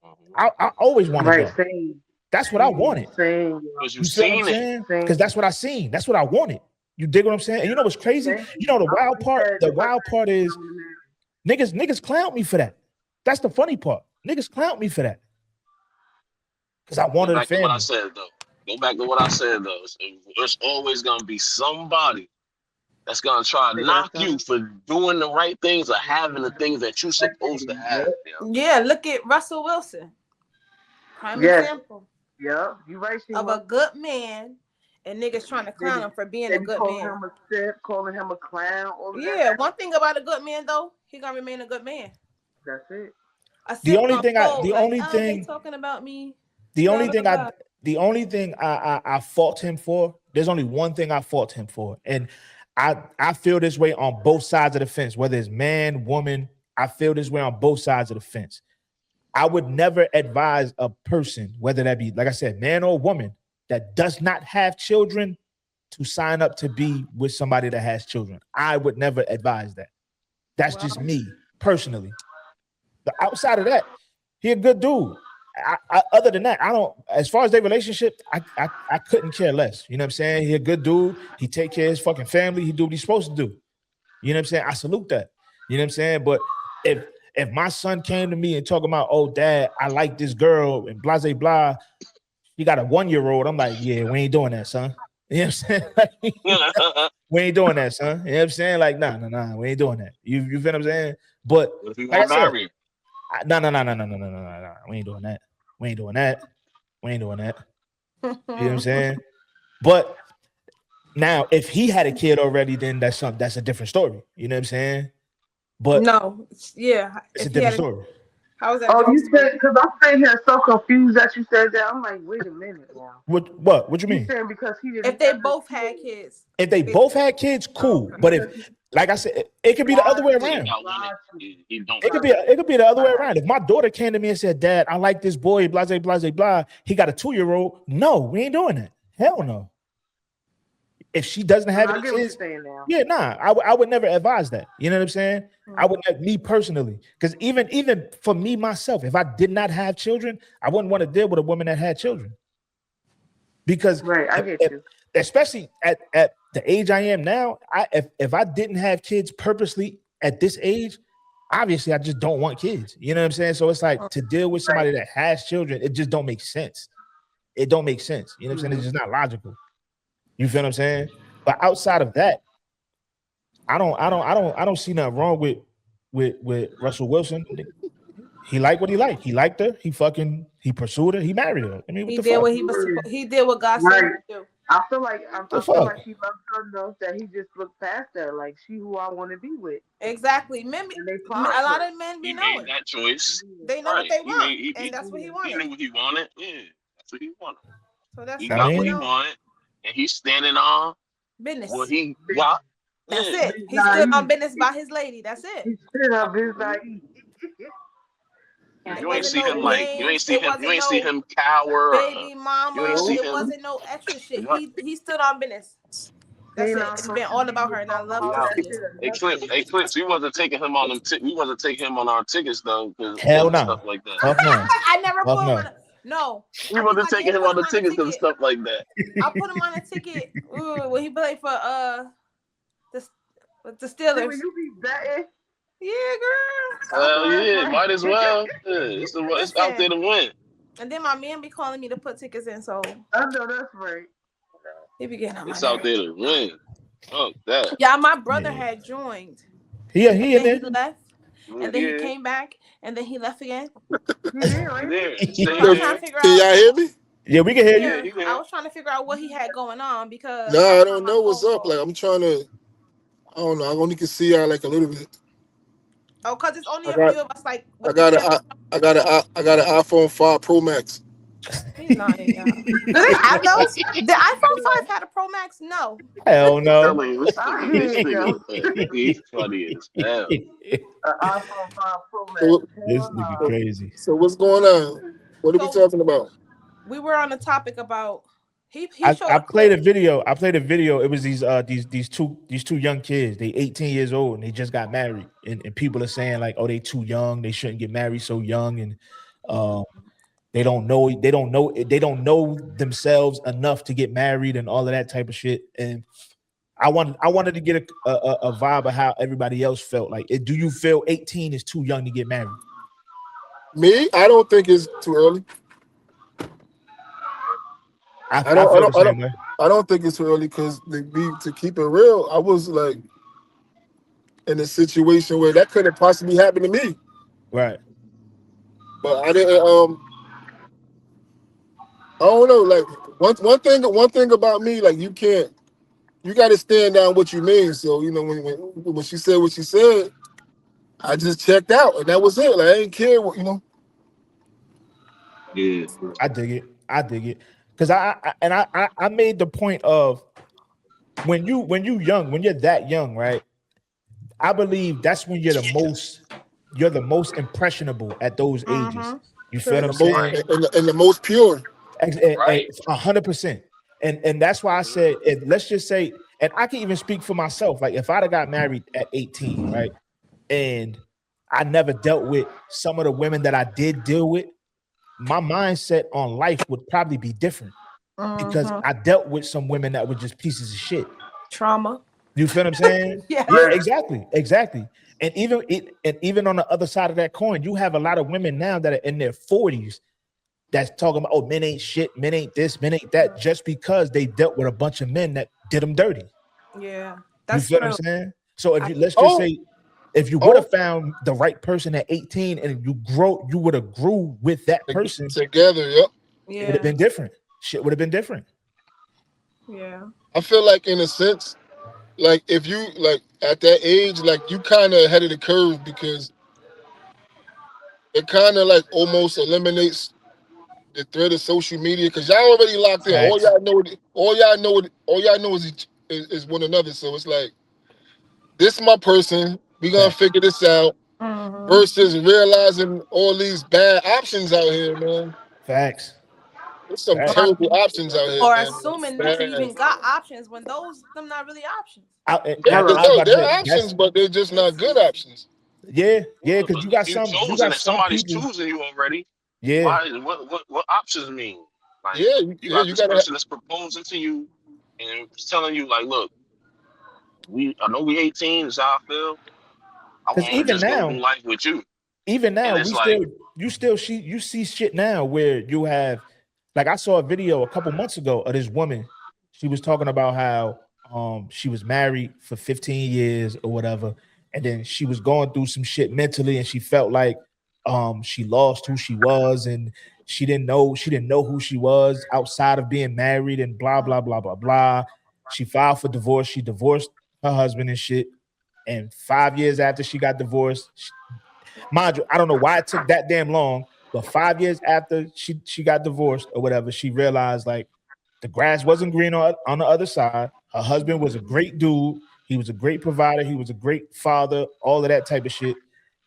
Mhm. I always wanted Right. that. Same. That's what I Same. wanted. Same. Because you You feel what I'm seen it. saying? Because Same. that's what I seen. That's what I wanted. You dig what I'm saying? And you know what's crazy? Same. You know the I wild always part? said The if I wild got part is I want to marry. niggas clown me for that. That's the funny part. Niggas clown me for that. Because I Go wanted a back to what I family. said, though. It's always going to be somebody that's going to try to They got knock you for doing the right things or having the things that you're supposed to have. Yep. You know? Yeah, look at Russell Wilson. Prime Yes. example Yep. You right, of a Shima. good man, and niggas trying to clown him for being They a be good calling man. him a simp, calling him a clown, all of Yeah, that. one thing about a good man though, he gonna remain a good man. That's it. A The simp only gonna thing I fold the like, only oh, they thing talking about me. the Blah only blah thing I blah. the only thing I fault him for, there's only one thing I fault him for. And I feel this way on both sides of the fence, whether it's man, woman, I feel this way on both sides of the fence. I would never advise a person, whether that be, like I said, man or woman, that does not have children to sign up to be with somebody that has children. I would never advise that. That's just Well, me personally. But outside of that, he a good dude. Other than that, I don't. As far as their relationship, I couldn't care less. You know what I'm saying? He a good dude. He take care of his fucking family. He do what he's supposed to do. You know what I'm saying? I salute that. You know what I'm saying? But if my son came to me and talking about, oh, dad, I like this girl and blah, blah, blah, he got a 1-year-old. I'm like, yeah, we ain't doing that, son. You know what I'm saying? Like, we ain't doing that, son. You know what I'm saying? Like, nah, we ain't doing that. You feel what I'm saying? But What if you like I want to said, marry? no. We ain't doing that. We ain't doing that. We ain't doing that. You know what I'm saying? But now, if he had a kid already, then that's a different story. You know what I'm saying? But no, yeah. it's a If he different had story. how was that Oh, different you story? said because I'm sitting here so confused that you said that. I'm like, wait a minute now. What you You mean? saying because he didn't If they have the both had kid, kids, If they both had kids, cool. okay. But if, like I said, it could be the other got way He you, around. got one. got you. He don't. It could be the other way around. If my daughter came to me and said, "Dad, I like this boy," blah blah blah blah, he got a 2-year-old. No, we ain't doing that. Hell no. If she doesn't have I any get what you're kids, saying now. yeah, nah, I would never advise that. You know what I'm saying? I would not, me personally, because even for me myself, if I did not have children, I wouldn't want to deal with a woman that had children. Because Right, I get you. especially at the age I am now, if I didn't have kids purposely at this age, obviously I just don't want kids. You know what I'm saying? So it's like to deal with somebody that has children, it just don't make sense. It don't make sense. You know what I'm saying? It's just not logical. You feel what I'm saying? But outside of that, I don't see nothing wrong with Russell Wilson. He liked what he liked. He liked her. He pursued her. He married her. I mean, what He the did fuck? what he did what God said to do. I feel like The fuck? he loves her enough that he just looked past her. Like, she who I want to be with. Exactly. Men, And they a prosper. lot of men be He knowing. made that choice. They know what Right. they He want, made- and that's what he He wanted. knew what he wanted. Yeah, that's what he wanted. So that's He I got mean- what he wanted, and he's standing on business. what he got. That's Yeah. it. He stood on business by his lady. That's it. He stood up his naive. You ain't see wasn't him no like you ain't games. see It him. You wasn't ain't see no him cower. baby mama. you ain't see It him- wasn't no extra shit. What? He stood on business. That's it. It's been all about her, and I love to see it. Hey, Clips. We wasn't taking him on them. We wasn't taking him on our tickets though, because Hell no. stuff like that. Fuck no. I never Fuck put no. him on. No, We I wasn't think I taking did him put on the him tickets because of stuff like that. I put him on a ticket when he played for the Steelers. When you be betting, Yeah, girl. Hell yeah, might as well. Yeah, it's out there to win. And then my man be calling me to put tickets in, so I know that's right. he be getting on my It's out there to win. Oh, that. Yeah, my brother Yeah. had joined. He And in then there. he left, and then Yeah. he came back, and then he left again. Yeah, There. So Stay I was trying there. to figure Can y'all out. hear me? Yeah, we can hear Yeah, you. he there. I was trying to figure out what he had going on because Nah, I was don't on my know what's phone up. call. Like I'm trying to. I don't know. I only can see y'all like a little bit. Oh, cause it's only I a got- few of us. Like I with got the a I got an iPhone 5 Pro Max. He's lying, y'all. Do they have those? The iPhone 5 had a Pro Max? No. Hell no. Telling you, this I nigga, hear he's funny as hell. An iPhone 5 Pro Max. So, This nigga crazy. so what's going on? What are we So- talking about? We were on the topic about he I showed played a video. It was these two young kids. They 18 years old and they just got married. And people are saying like, oh, they too young. They shouldn't get married so young. And they don't know themselves enough to get married and all of that type of shit. And I wanted to get a vibe of how everybody else felt. Like, do you feel 18 is too young to get married? Me? I don't think it's too early. I I don't- feel I the don't- same way. I don't think it's too early because to keep it real, I was like in a situation where that could have possibly happened to me, Right. but I didn't. I don't know. Like one thing about me, like you got to stand down what you mean. So you know when she said what she said, I just checked out and that was it. Like I ain't care what you know. Yeah. I dig it. Because I made the point of when you're that young, right? I believe that's when you're the most impressionable at those ages. Mhm. You feel what I'm And saying? the most pure. Right. 100%. And that's why I said, let's just say, and I can even speak for myself. Like if I'd have got married at 18, right, and I never dealt with some of the women that I did deal with, my mindset on life would probably be different because Mhm. I dealt with some women that were just pieces of shit. Trauma. You feel what I'm saying? Yeah. Yeah, exactly. And even on the other side of that coin, you have a lot of women now that are in their 40s that's talking about, oh, men ain't shit, men ain't this, men ain't that, just because they dealt with a bunch of men that did them dirty. Yeah. You That's feel true. what I'm saying? So if you let's just say, if you would have found the right person at 18 and you would have grew with that person Together. Yep. it would Yeah. have been different. Shit would have been different. Yeah. I feel like in a sense, like if you like at that age, like you kind of ahead of the curve because it kind of like almost eliminates the threat of social media because y'all already locked in. All Facts. y'all know is one another. So it's like this is my person. We gonna Facts. figure this out. Mhm. Versus realizing all these bad options out here, man. Facts. There's some Facts. terrible options out here. Or man. assuming Bad. that you even got options when them not really options. Yeah, I was no, about to there are say, options, but they're just not good options. yeah, because you got some chosen and some somebody's people. choosing you already. Yeah, Why? What options mean? Like Yeah, you got this person that's proposing to you and telling you like, look, I know we 18. That's how I feel. I Because want to just go through life with you. even now, And it's like, you see shit now where you have, like, I saw a video a couple months ago of this woman. She was talking about how she was married for 15 years or whatever, and then she was going through some shit mentally, and she felt like she lost who she was, and she didn't know who she was outside of being married, and blah blah blah blah blah. She filed for divorce. She divorced her husband and shit. And 5 years after she got divorced, mind you, I don't know why it took that damn long, but 5 years after she got divorced or whatever, she realized like the grass wasn't green on the other side. Her husband was a great dude. He was a great provider. He was a great father, all of that type of shit.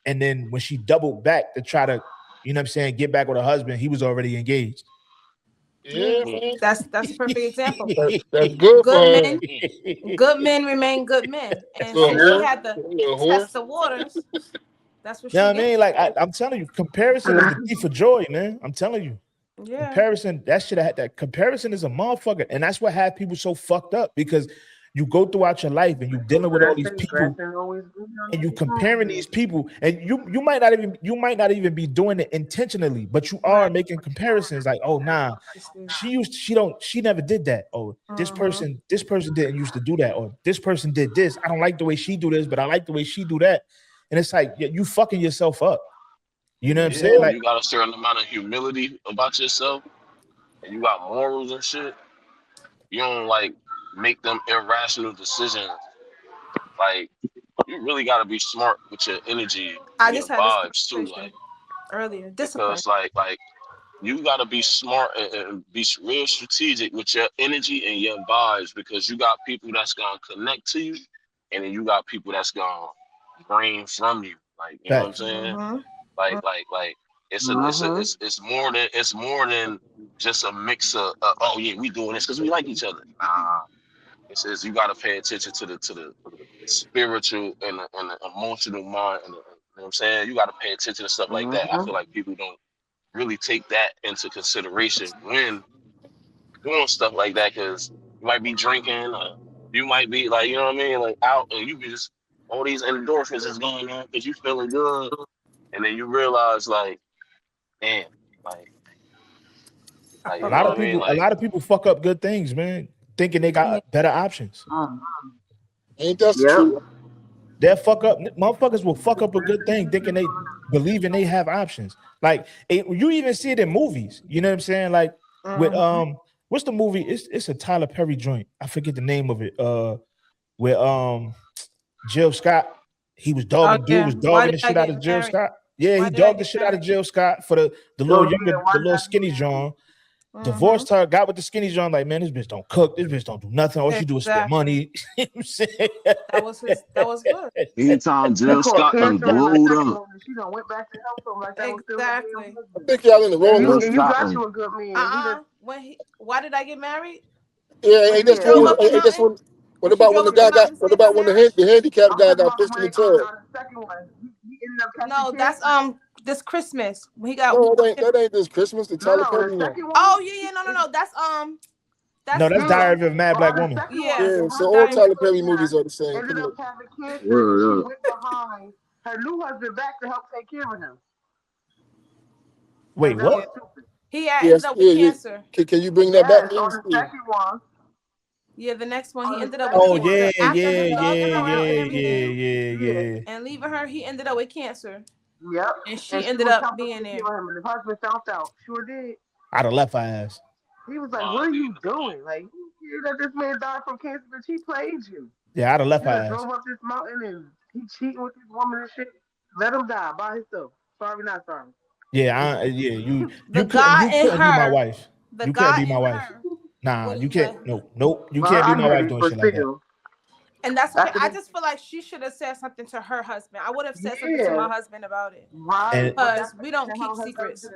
And then when she doubled back to try to, you know what I'm saying, get back with her husband, he was already engaged. Yeah, man. That's a perfect example. That's good. Good men remain good men. And So, since she had to whore. test the waters, that's what she You know what I did. mean? Like I'm telling you, comparison is the thief of joy, man. I'm telling you. Yeah. Comparison, that comparison is a motherfucker. And that's what had people so fucked up, because you go throughout your life and you're dealing with all these people and you comparing these people, and you might not even be doing it intentionally, but you are making comparisons like, oh nah, she never did that. Oh, this person didn't used to do that, or this person did this. I don't like the way she do this, but I like the way she do that. And it's like you fucking yourself up. You know what I'm saying? Like, you got a certain amount of humility about yourself, and you got morals and shit. You don't like make them irrational decisions. Like, you really got to be smart with your energy, I and just your had vibes too. Like, earlier. Discipline. because like you got to be smart and be real strategic with your energy and your vibes, because you got people that's gonna connect to you, and then you got people that's gonna drain from you. Like, you know what I'm saying? Like it's more than just a mix of oh yeah, we doing this because we like each other. Nah, it says you got to pay attention to the spiritual and the emotional mind, and you know what I'm saying? You got to pay attention to stuff like that. I feel like people don't really take that into consideration when doing stuff like that, because you might be drinking, you might be like, you know what I mean, like out, and you be just all these endorphins is going on because you feeling good. And then you realize, like, damn, like a lot of people fuck up good things, man, thinking they got better options. Ain't that true? Motherfuckers will fuck up a good thing thinking they believing they have options. Like, you even see it in movies. You know what I'm saying? Like with what's the movie? It's a Tyler Perry joint. I forget the name of it. Where Jill Scott. He was dogging. Dude was dogging the shit out of Jill Scott. Yeah, he dogged the shit out of Jill Scott for the little skinny John. Divorced her, got with the skinny John. Like, man, this bitch don't cook. This bitch don't do nothing. All she do is spend money. You know what I'm saying? That was good. Anytime Jill Scott done glowed up. She done went back to help him like that. Exactly. I think y'all in the wrong You movie. got you a good man. Why did I get married? Yeah, ain't this one? What about when the guy got? What about when the handicapped guy got pushed in the tub? No, that's this Christmas when he got. No, that ain't this Christmas. The Tyler Perry one. Oh yeah, no. That's that's Diary of a Mad Black Woman. Yeah. So all Tyler Perry movies are the same. Ended up having kids. She went behind her new husband back to help take care of him. Wait, what? He ended up with cancer. Can you bring that back? On the second one. Yeah, the next one he ended up. Yeah. And leaving her, he ended up with cancer. Yep. And she ended up being there. And the husband found out. Sure did. I'd have left her ass. He was like, "What are you doing? Like, you that this man died from cancer, but she played you." Yeah, I'd have left her ass. Drove up this mountain and he cheating with this woman and shit. Let him die by himself. Sorry, not sorry. Yeah, you couldn't be my wife. You couldn't be my wife. Nah, you can't. Nope. You can't be my wife doing shit like that. And that's okay. I just feel like she should have said something to her husband. I would have said something to my husband about it. Right. Because we don't keep secrets.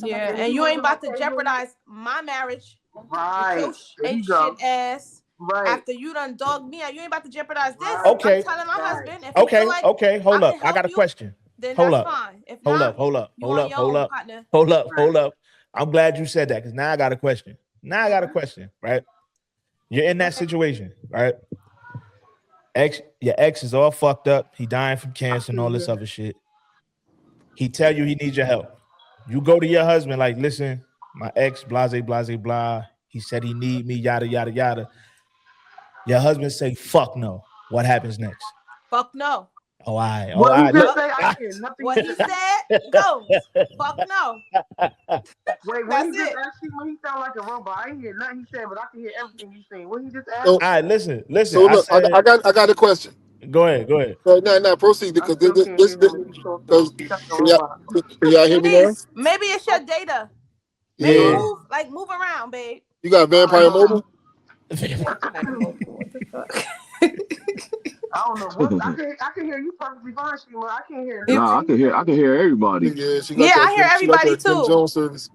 And you ain't about to jeopardize my marriage. Right. Ain't shit ass. Right. After you done dogged me out, you ain't about to jeopardize this. Okay. I'm telling my husband. If Okay. Hold up. I got a question. Then hold that's up. Fine. If hold not, up. Hold up. I'm glad you said that, because now I got a question. Right? You're in that situation, right? Your ex is all fucked up. He dying from cancer and all this other shit. He tell you he needs your help. You go to your husband like, listen, my ex, blase, blase, blah. He said he need me, yada, yada, yada. Your husband say, fuck no. What happens next? Fuck no. Oh, I. Oh, What he I. just say? I hear nothing. What he said goes. Fuck no. Wait, That's when he just it. asked you when he sound like a robot, I ain't hear nothing he said, but I can hear everything he's saying. What he just asked? So, All right, listen. so look, I said, I got a question. Go ahead. No, proceed because I still can't hear him when he talking. He's like a robot. can y'all hear me now? Shanice, maybe it's your data. Yeah. Maybe move around, babe. You got Vampire Mobile? What the fuck? I don't know what I can hear you perfectly fine, Shima. I can't hear nothing. Nah, I can hear everybody. Yeah, she got Yeah, that, I hear she got everybody that Kim too. Jones service.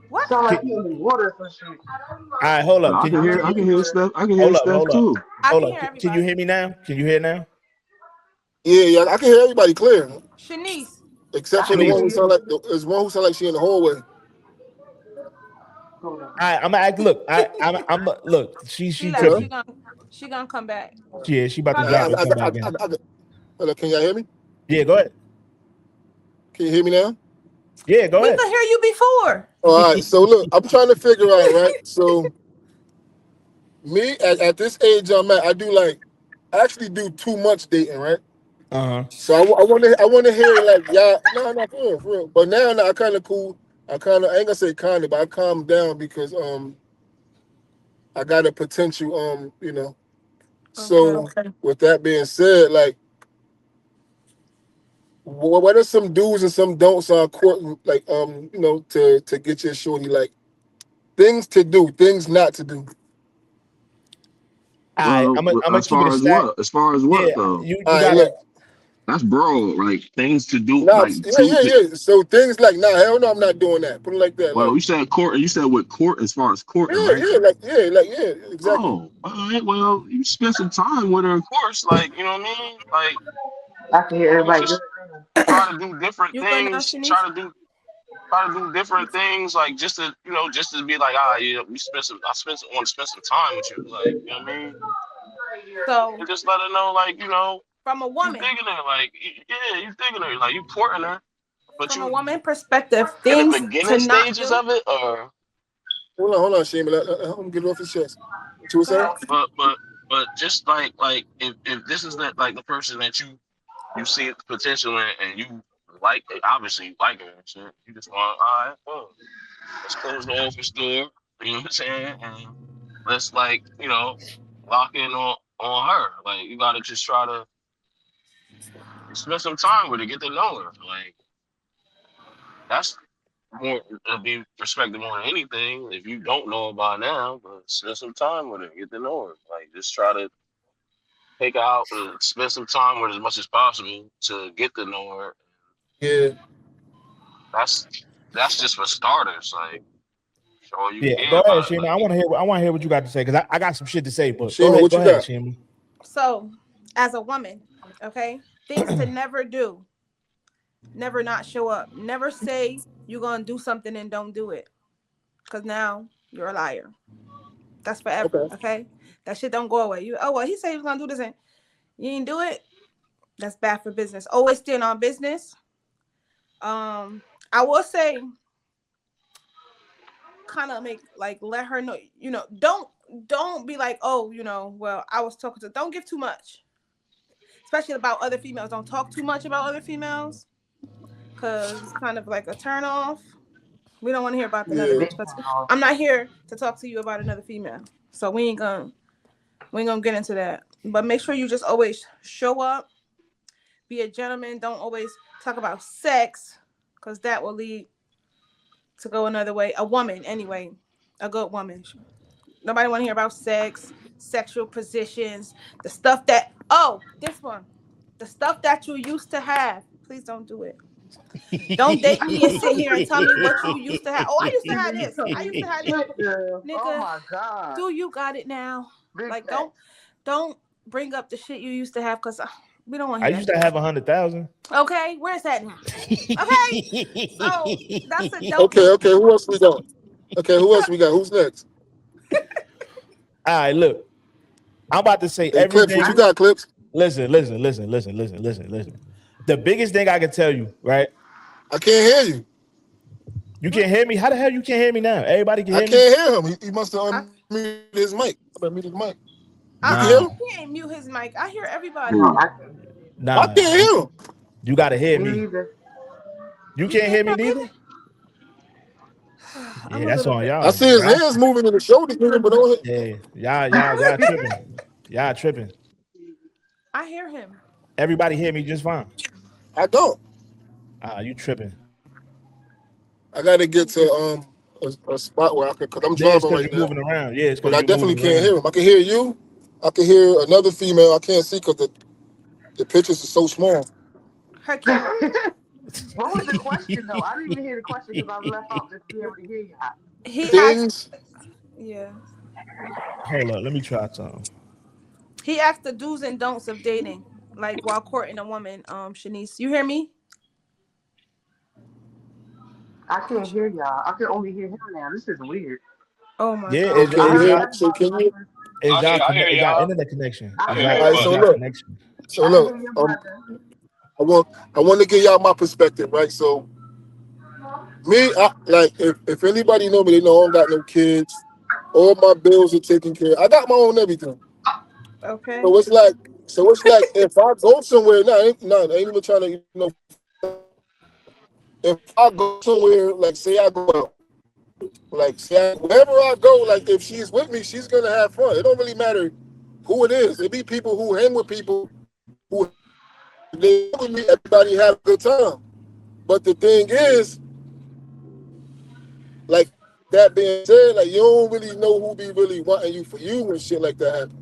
What? Sound like he in the water or some shit. all right, hold up. I can hear Steph. I can hear Hold up, Steph hold up. too. I Hold can up. hear Can you everybody. hear me now? Can you hear now? Yeah, I can hear everybody clear. Shanice. Except for the one who sound like there's one who sound like she in the hallway. Hold on. All right, I'm gonna act. Look, I'm look. She She tripping. left. She gonna come back. Yeah, she about to Probably. drop and come back in. Hello, can y'all hear me? Yeah, go ahead. Can you hear me now? Yeah, go We ahead. could hear you before. All right, so look, I'm trying to figure out, right? So me at this age I'm at, I actually do too much dating, right? So I want to hear like y'all, no, for real. But now I kind of cool. I ain't gonna say kind of, but I calmed down because I got a potential So with that being said, like, what are some do's and some don'ts on courting, like to get your shorty, like things to do, things not to do. All right, I'm gonna As keep it far a as stack. what? As far as what Yeah, though? you All right, gotta. look. That's broad. Like things to do. Nah, Like yeah. So things like, nah, hell no, I'm not doing that. Put it like that. Well, Like, you said court. You said with court as far as courting, right? yeah, exactly. Oh, all right. Well, you spend some time with her, of course. Like, you know what I mean? Like, I can hear everybody. just try to do different You good now, things. Shanice? Try to do different things. Like, just to be like, I spend some time with you. Like, you know what I mean? So And just let her know, like, from a you woman, digging her. Like, yeah, you digging her. Like, you courting her. But from a you woman perspective, in things the beginning to not stages do. of it, or Hold on, Shane. Let him get it off his chest. What you were saying? but just like if this is the person that you see the potential in and you like, obviously you like her and shit, you just want, all right, well, let's close the office door, you know what I'm saying, and let's lock in on her. Like, you gotta just try to spend some time with her, get to know her. Like, that's more to be respected more than anything. If you don't know her by now, but spend some time with her, get to know her. Like, just try to take her out and spend some time with her as much as possible to get to know her. Yeah. That's just for starters. Like, show you Yeah, care go ahead, about it. Shima. Like, I want to hear what you got to say because I got some shit to say. But Shima, what go you ahead, got? Shima. So, as a woman, okay, things to never do. Never not show up. Never say you're gonna do something and don't do it. Cause now you're a liar. That's forever. Okay. That shit don't go away. He said he was gonna do this and you didn't do it. That's bad for business. Always stand on business. I will say, kind of let her know. Don't be like, oh, well, I was talking to. Don't give too much, especially about other females. Don't talk too much about other females. Because it's kind of like a turn off. We don't want to hear about another bitch. But I'm not here to talk to you about another female. So we ain't gonna get into that. But make sure you just always show up. Be a gentleman. Don't always talk about sex. Because that will lead to go another way. A woman, anyway. A good woman. Nobody want to hear about sex, sexual positions, the stuff that, this one. The stuff that you used to have. Please don't do it. Don't date me and sit here and tell me what you used to have. Oh, I used to have this. I used to have this. Nigga, oh my God. Do you got it now? Like, don't bring up the shit you used to have because we don't want to hear I used to have 100,000. Okay, where's that now? Okay, so that's a dope. Okay, who else we got? Who's next? All right, look. I'm about to say Hey, Clips, everything. what you got, Clips? Listen. The biggest thing I can tell you, right? I can't hear you. You can't hear me. How the hell you can't hear me now? Everybody can I hear me. can't hear him. He must have I, unmuted his mic. Unmuted his mic. You can I, hear Nah, him? he ain't mute his mic. I hear everybody. No, Who? I can't. I nah. can't hear him. You gotta hear Me me. neither. You You can't can't hear me hear me? neither. I'm Yeah, a that's little on bit. I y'all. see his hands moving and the shoulders moving, but don't hit. Yeah, y'all tripping. Y'all tripping. I hear him. Everybody hear me just fine. I don't. You tripping. I got to get to a spot where I can, because I'm Yeah, it's driving because right you're now. moving around. Yeah, it's But because I you're definitely moving can't around. hear him. I can hear you. I can hear another female. I can't see because the pictures are so small. Her camera. What was the question though? I didn't even hear the question because I was left out to be able to hear y'all. He asked. Things. Yeah. Hold up, let me try something. He asked the do's and don'ts of dating, like while courting a woman. Shanice, you hear me? I can't hear y'all. I can only hear him now. This is weird. Oh my Yeah, god. Okay, I heard yeah. So everybody. can you? I hear is y'all y'all. internet connection. I I Is can hear y'all hear All right. your is So y'all brother. look. connection. So I can look. hear your brother. I want to give y'all my perspective, right? So me, like if anybody know me, they know I don't got no kids. All my bills are taken care of. I got my own everything. Okay. So it's like if I go somewhere, I ain't even trying to, if I go somewhere, like say I go out, like say wherever I go, like if she's with me, she's gonna have fun. It don't really matter who it is. It be people who hang with people who they with me, everybody have a good time. But the thing is, like that being said, like you don't really know who be really wanting you for you when shit like that happen.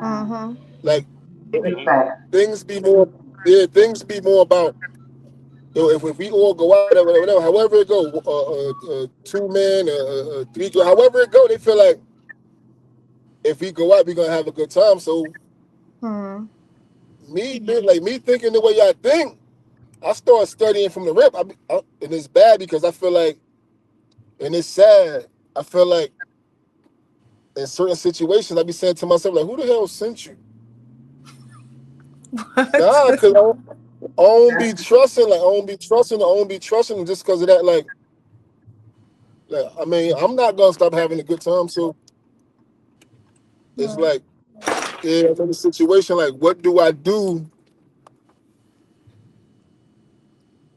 Mm-hmm. Like Big Mhm. fact. things be more, yeah, things be more about. If we all go out, whatever, however it go, 2 men, 3, however it go, they feel like if we go out, we gonna have a good time. So Hmm. me thinking the way I think, I start studying from the rip, and it's bad because I feel like, and it's sad. I feel like in certain situations, I be saying to myself like, "Who the hell sent you?" Nah, What? cause I don't be That's trusting, like I don't be trusting them just because of that, like I mean, I'm not gonna stop having a good time, so it's Hmm. like. Yeah, I'm in a situation like, what do I do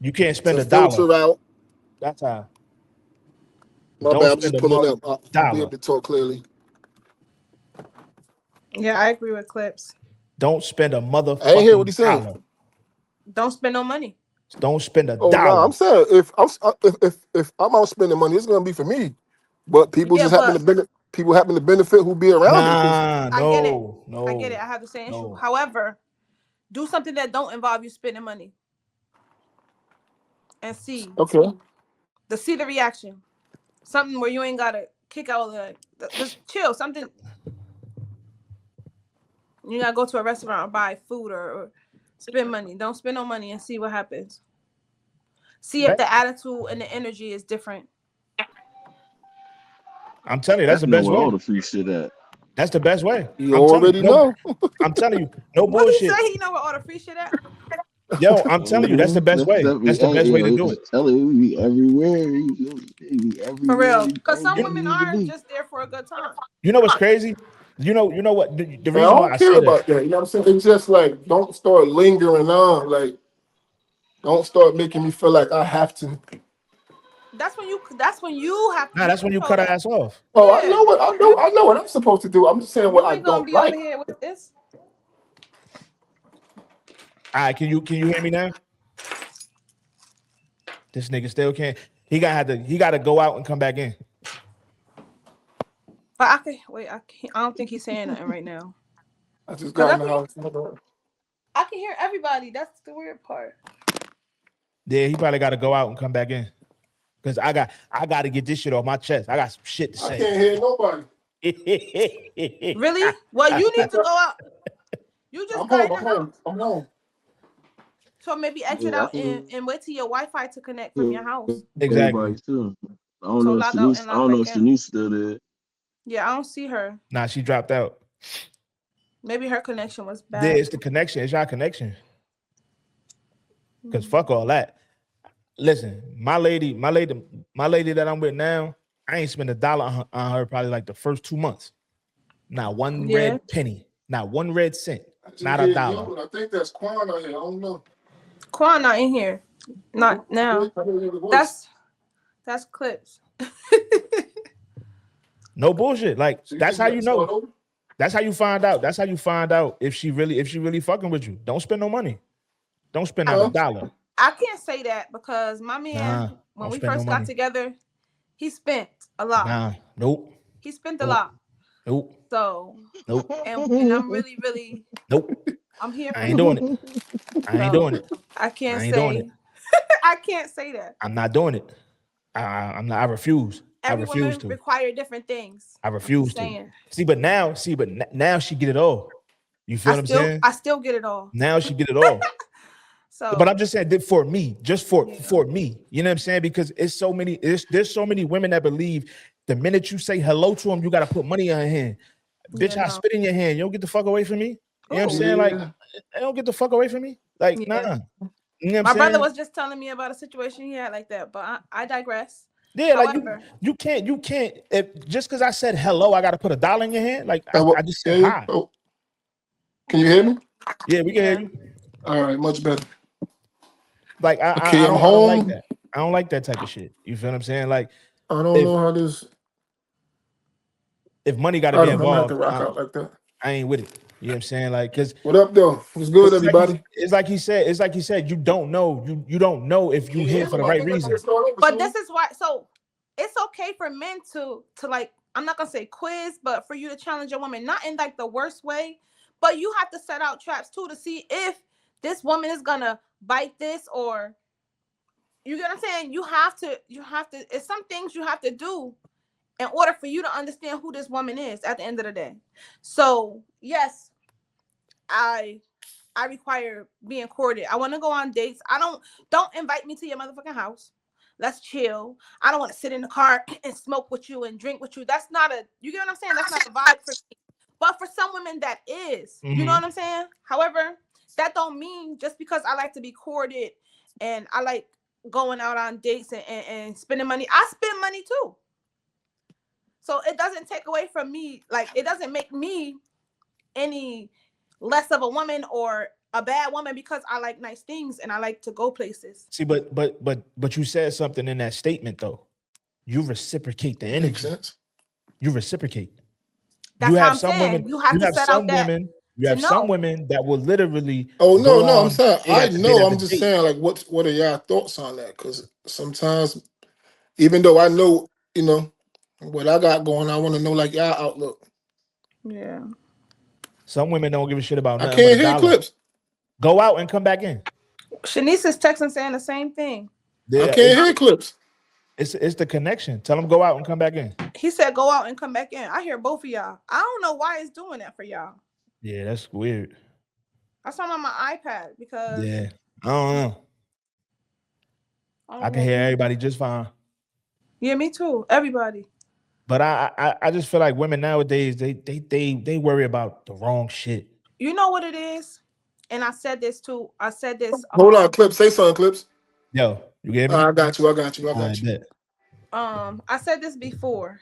You can't spend to a dollar. filter out? That's how. My Don't bad, I'm spend just a pulling up. I'll be dollar. able to talk clearly. Yeah, I agree with Clips. Don't spend a I ain't hear what he motherfucking saying. dollar. Don't spend no money. Don't spend a Oh no, dollar. I'm saying if I'm out spending money, it's gonna be for me. But people Yeah, just happen but to benefit who be around me. Cause Nah, I get it. no, I get it. no, I have the same issue. no. However, do something that don't involve you spending money and okay, see the reaction. Something where you ain't gotta kick out just chill. Something you gotta go to a restaurant or buy food or spend money. Don't spend no money and see what happens. See if That, the attitude and the energy is different. I'm telling you, I that's the know best where all way. the free shit at. That's the best way. you I'm telling you, already no. know. I'm telling you, no What he bullshit. say? He know where all the free shit at? Yo, I'm telling you, that's the best That's way. That's the best way to do it. just tell it we be everywhere. We be For everywhere. real. Because some You, Everybody women need to are be. just there for a good time. you know what's crazy? You know what? The And I reason why don't I care say that, about that. You know what I'm saying? It's just like don't start lingering on. Like don't start making me feel like I have to. That's when you have nah, you that's when you cut supposed her ass off. Oh, yeah. I know what I'm supposed to do. I'm just saying what You I ain't gonna don't be over like. here with this. All right, can you hear me now? This nigga still can't. He got to go out and come back in. But I can wait, I don't think he's saying nothing right now. I just Cause got in the house. I can hear everybody. That's the weird part. Yeah, he probably got to go out and come back in. Cause I got to get this shit off my chest. I got some shit to I say. can't hear nobody. Really? Well, you need to go out. You just I'm got home. in the house. I'm home. So maybe exit Yeah, I out can and wait till your Wi-Fi to connect from hear your house. Exactly. everybody too. I don't So know if log out and I log don't know back if in. Shanice still there. Yeah, I don't see her. Nah, she dropped out. Maybe her connection was Yeah, bad. it's the connection. It's your connection. Because fuck all that. Listen, my lady that I'm with now, I ain't spent $1 on her probably like the first 2 months. Not one Yeah. red penny, not one red cent, not Yeah, $1. I think that's Quan out here. I don't know. Quan not in here. Not now. That's Clips. No bullshit. Like So that's think how you start know. over? That's how you find out. That's how you find out if she really fucking with you. Don't spend no money. Don't spend not $1. I can't say that because my man, Nah, when don't we spend no first got money. together, he spent a lot. Nah, nope, He spent a lot. nope, So, nope, and I'm really, nope. I'm here for I ain't doing it. I ain't So, doing it. I can't I ain't doing say. it. I can't say that. I'm not doing it. I'm not. I refuse. Every I refuse woman to. require different things. I refuse to. Saying. See, but now she get it all. You feel what I'm saying? I still get it all. Now she get it all. So, But I'm just saying that for me, just for me, you know what I'm saying? Because there's so many women that believe the minute you say hello to them, you got to put money in her hand. Bitch, I spit in your hand. You don't get the fuck away from me. You know what I'm saying? Like, they don't get the fuck away from me. Like, nah. You know what my I'm brother saying? was just telling me about a situation he had like that, but I digress. Yeah, However, like you can't. If just because I said hello, I got to put $1 in your hand. Like I just said hi. Oh. Can you hear me? Yeah, we can hear you. All right, much better. Like I I'm don't home. like that. I don't like that type of shit. You feel what I'm saying? Like I don't know how this. If money got to be I'm gonna have involved, to rock out like that. I ain't with it. You know what I'm saying? Like, cause what up, though? What's good, everybody? It's like he said. You don't know. You don't know if you here for the right reason. But this is why. So it's okay for men to like. I'm not gonna say quiz, but for you to challenge a woman, not in like the worst way, but you have to set out traps too to see if this woman is gonna bite this or. You get what I'm saying? You have to. It's some things you have to do in order for you to understand who this woman is at the end of the day. So yes, I require being courted. I want to go on dates. Don't invite me to your motherfucking house. Let's chill. I don't want to sit in the car and smoke with you and drink with you. That's not you get what I'm saying? That's not the vibe for me. But for some women that is. You know what I'm saying? However, that don't mean just because I like to be courted and I like going out on dates and spending money. I spend money too. So it doesn't take away from me. Like it doesn't make me any less of a woman or a bad woman because I like nice things and I like to go places. See, but you said something in that statement though. You reciprocate the energy. You reciprocate. That's you have what I'm some saying. women. You have to set out that. You have some women that will literally. Oh no, I'm saying I know. I'm just date. saying like what are y'all thoughts on that? Because sometimes, even though I know what I got going, I want to know like y'all outlook. Yeah. Some women don't give a shit about nothing. I can't hear Clips. Go out and come back in. Shanice is texting saying the same thing. Yeah, I can't hear Clips. It's the connection. Tell them go out and come back in. He said go out and come back in. I hear both of y'all. I don't know why it's doing that for y'all. Yeah, that's weird. I saw him on my iPad because I don't know. I can hear everybody just fine. Yeah, me too. Everybody. But I just feel like women nowadays they worry about the wrong shit. You know what it is? And I said this too. Hold on, Clips. Say something, Clips. Yo, you get me? I got you. I said this before.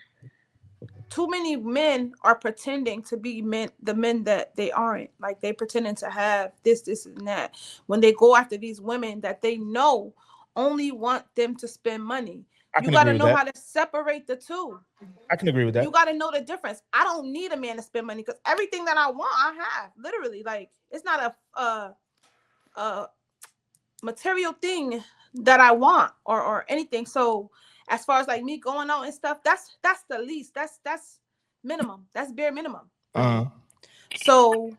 Too many men are pretending to be the men that they aren't. Like they pretending to have this, and that. When they go after these women that they know only want them to spend money. You got to know how to separate the two. I can agree with that. You got to know the difference. I don't need a man to spend money because everything that I want, I have. Literally, like it's not a material thing that I want or anything. So as far as like me going out and stuff, that's the least. That's minimum. That's bare minimum. So,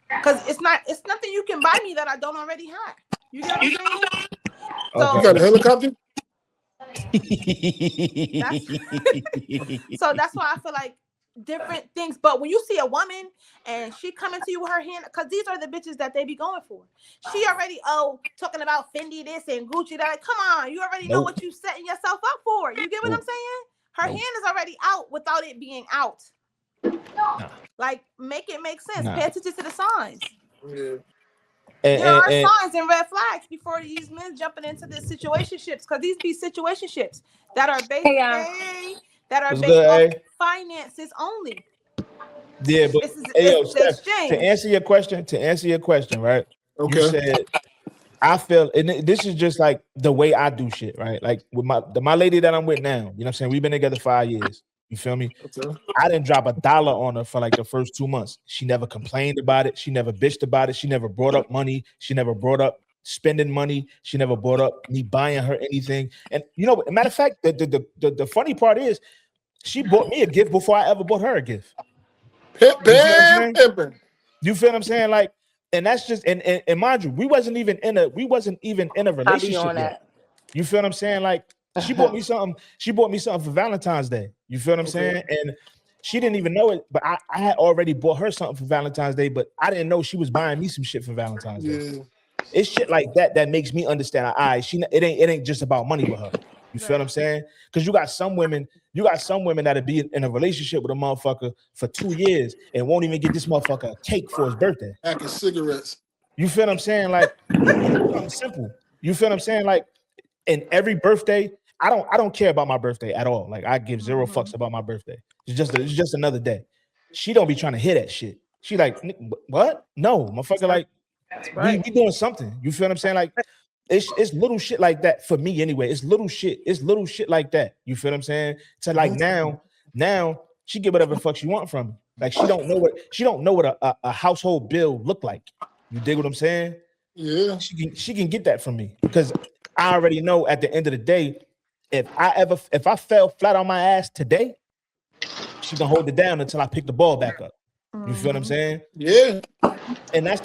because it's nothing you can buy me that I don't already have. You get what I'm saying? So, you got a helicopter? So that's why I feel like different things. But when you see a woman and she coming to you with her hand, because these are the bitches that they be going for. She already talking about Fendi this and Gucci that. Like, come on, you already know what you setting yourself up for. You get what I'm saying? Her hand is already out without it being out. Nah. Like, make it make sense. Nah. Pay attention to the signs. Yeah. There are signs and red flags before these men jumping into these situationships, because these be situationships that are based off finances only. Yeah, but Steph, to answer your question, right? Okay. You said, I feel, and this is just like the way I do shit, right? Like with my lady that I'm with now, you know what I'm saying? We've been together 5 years. You feel me? Okay. I didn't drop $1 on her for like the first 2 months. She never complained about it. She never bitched about it. She never brought up money. She never brought up spending money. She never brought up me buying her anything. And you know, matter of fact, the funny part is she bought me a gift before I ever bought her a gift. You feel what I'm saying? Like, and that's just and mind you, we wasn't even in a relationship yet. You feel what I'm saying? Like, she bought me something. She bought me something for Valentine's Day. You feel what I'm saying? And she didn't even know it, but I had already bought her something for Valentine's Day, but I didn't know she was buying me some shit for Valentine's Day. It's shit like that makes me understand. It ain't just about money with her. You feel what I'm saying? Because you got some women that'll be in a relationship with a motherfucker for 2 years and won't even get this motherfucker a cake for his birthday. Pack of cigarettes. You feel what I'm saying? Like, something simple. You feel what I'm saying? Like, and every birthday, I don't care about my birthday at all. Like, I give zero fucks about my birthday. It's just another day. She don't be trying to hear that shit. She like, what? No, motherfucker. Like, we doing something. You feel what I'm saying? Like, it's little shit like that for me anyway. It's little shit like that. You feel what I'm saying? So like now she get whatever the fuck she want from me. Like, she don't know what a household bill look like. You dig what I'm saying? Yeah. She can get that from me because I already know at the end of the day, if I fell flat on my ass today, she can hold it down until I pick the ball back up. You feel what I'm saying? Yeah. And I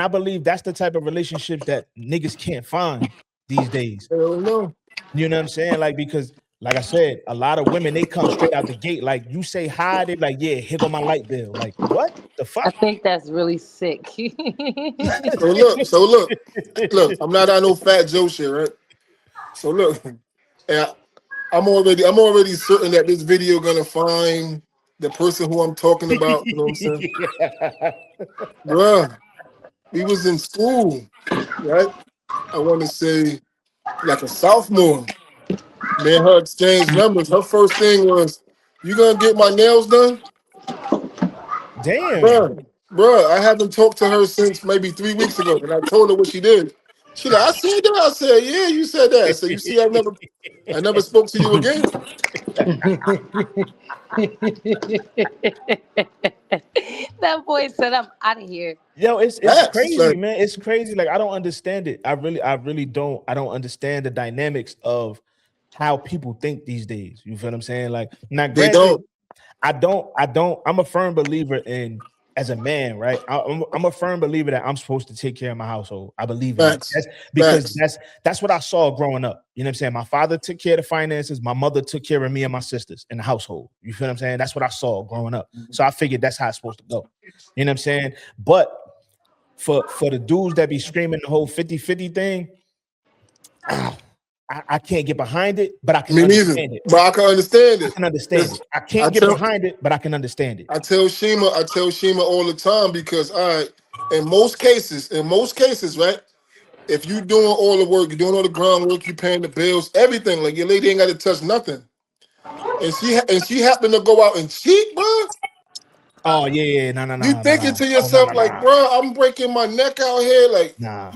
believe that's the type of relationship that niggas can't find these days. Hell no. You know what I'm saying? Like, because like I said, a lot of women, they come straight out the gate. Like, you say hi, they like, yeah, here go my light bill. Like, what the fuck? I think that's really sick. So look, I'm not on no Fat Joe shit, right? So look, and I'm already certain that this video gonna find the person who I'm talking about. You know what I'm saying? Bruh, we was in school, right? I want to say like a sophomore. Me and her exchanged numbers. Her first thing was, "You gonna get my nails done?" Damn. Bruh, I haven't talked to her since maybe 3 weeks ago, and I told her what she did. She like, I said that. I said, yeah, you said that. So you see, I never spoke to you again. That boy said, "I'm out of here." Yo, it's crazy, man. It's crazy. Like, I don't understand it. I really don't. I don't understand the dynamics of how people think these days. You feel what I'm saying? Like, now, They don't. I don't. I'm a firm believer in, as a man, right? I'm a firm believer that I'm supposed to take care of my household. I believe in that. That's what I saw growing up. You know what I'm saying? My father took care of the finances. My mother took care of me and my sisters in the household. You feel what I'm saying? That's what I saw growing up. So I figured that's how it's supposed to go. You know what I'm saying? But for the dudes that be screaming the whole 50-50 thing, I can't get behind it, but I can understand it. But I can understand it. I can understand it. I can't get behind it, but I can understand it. I tell Shima all the time because, all right, in most cases, right? If you doing all the work, you're doing all the groundwork, you paying the bills, everything, like your lady ain't got to touch nothing, and she happened to go out and cheat, bro. Oh yeah, no. You thinking to yourself like, bro, I'm breaking my neck out here, like, nah.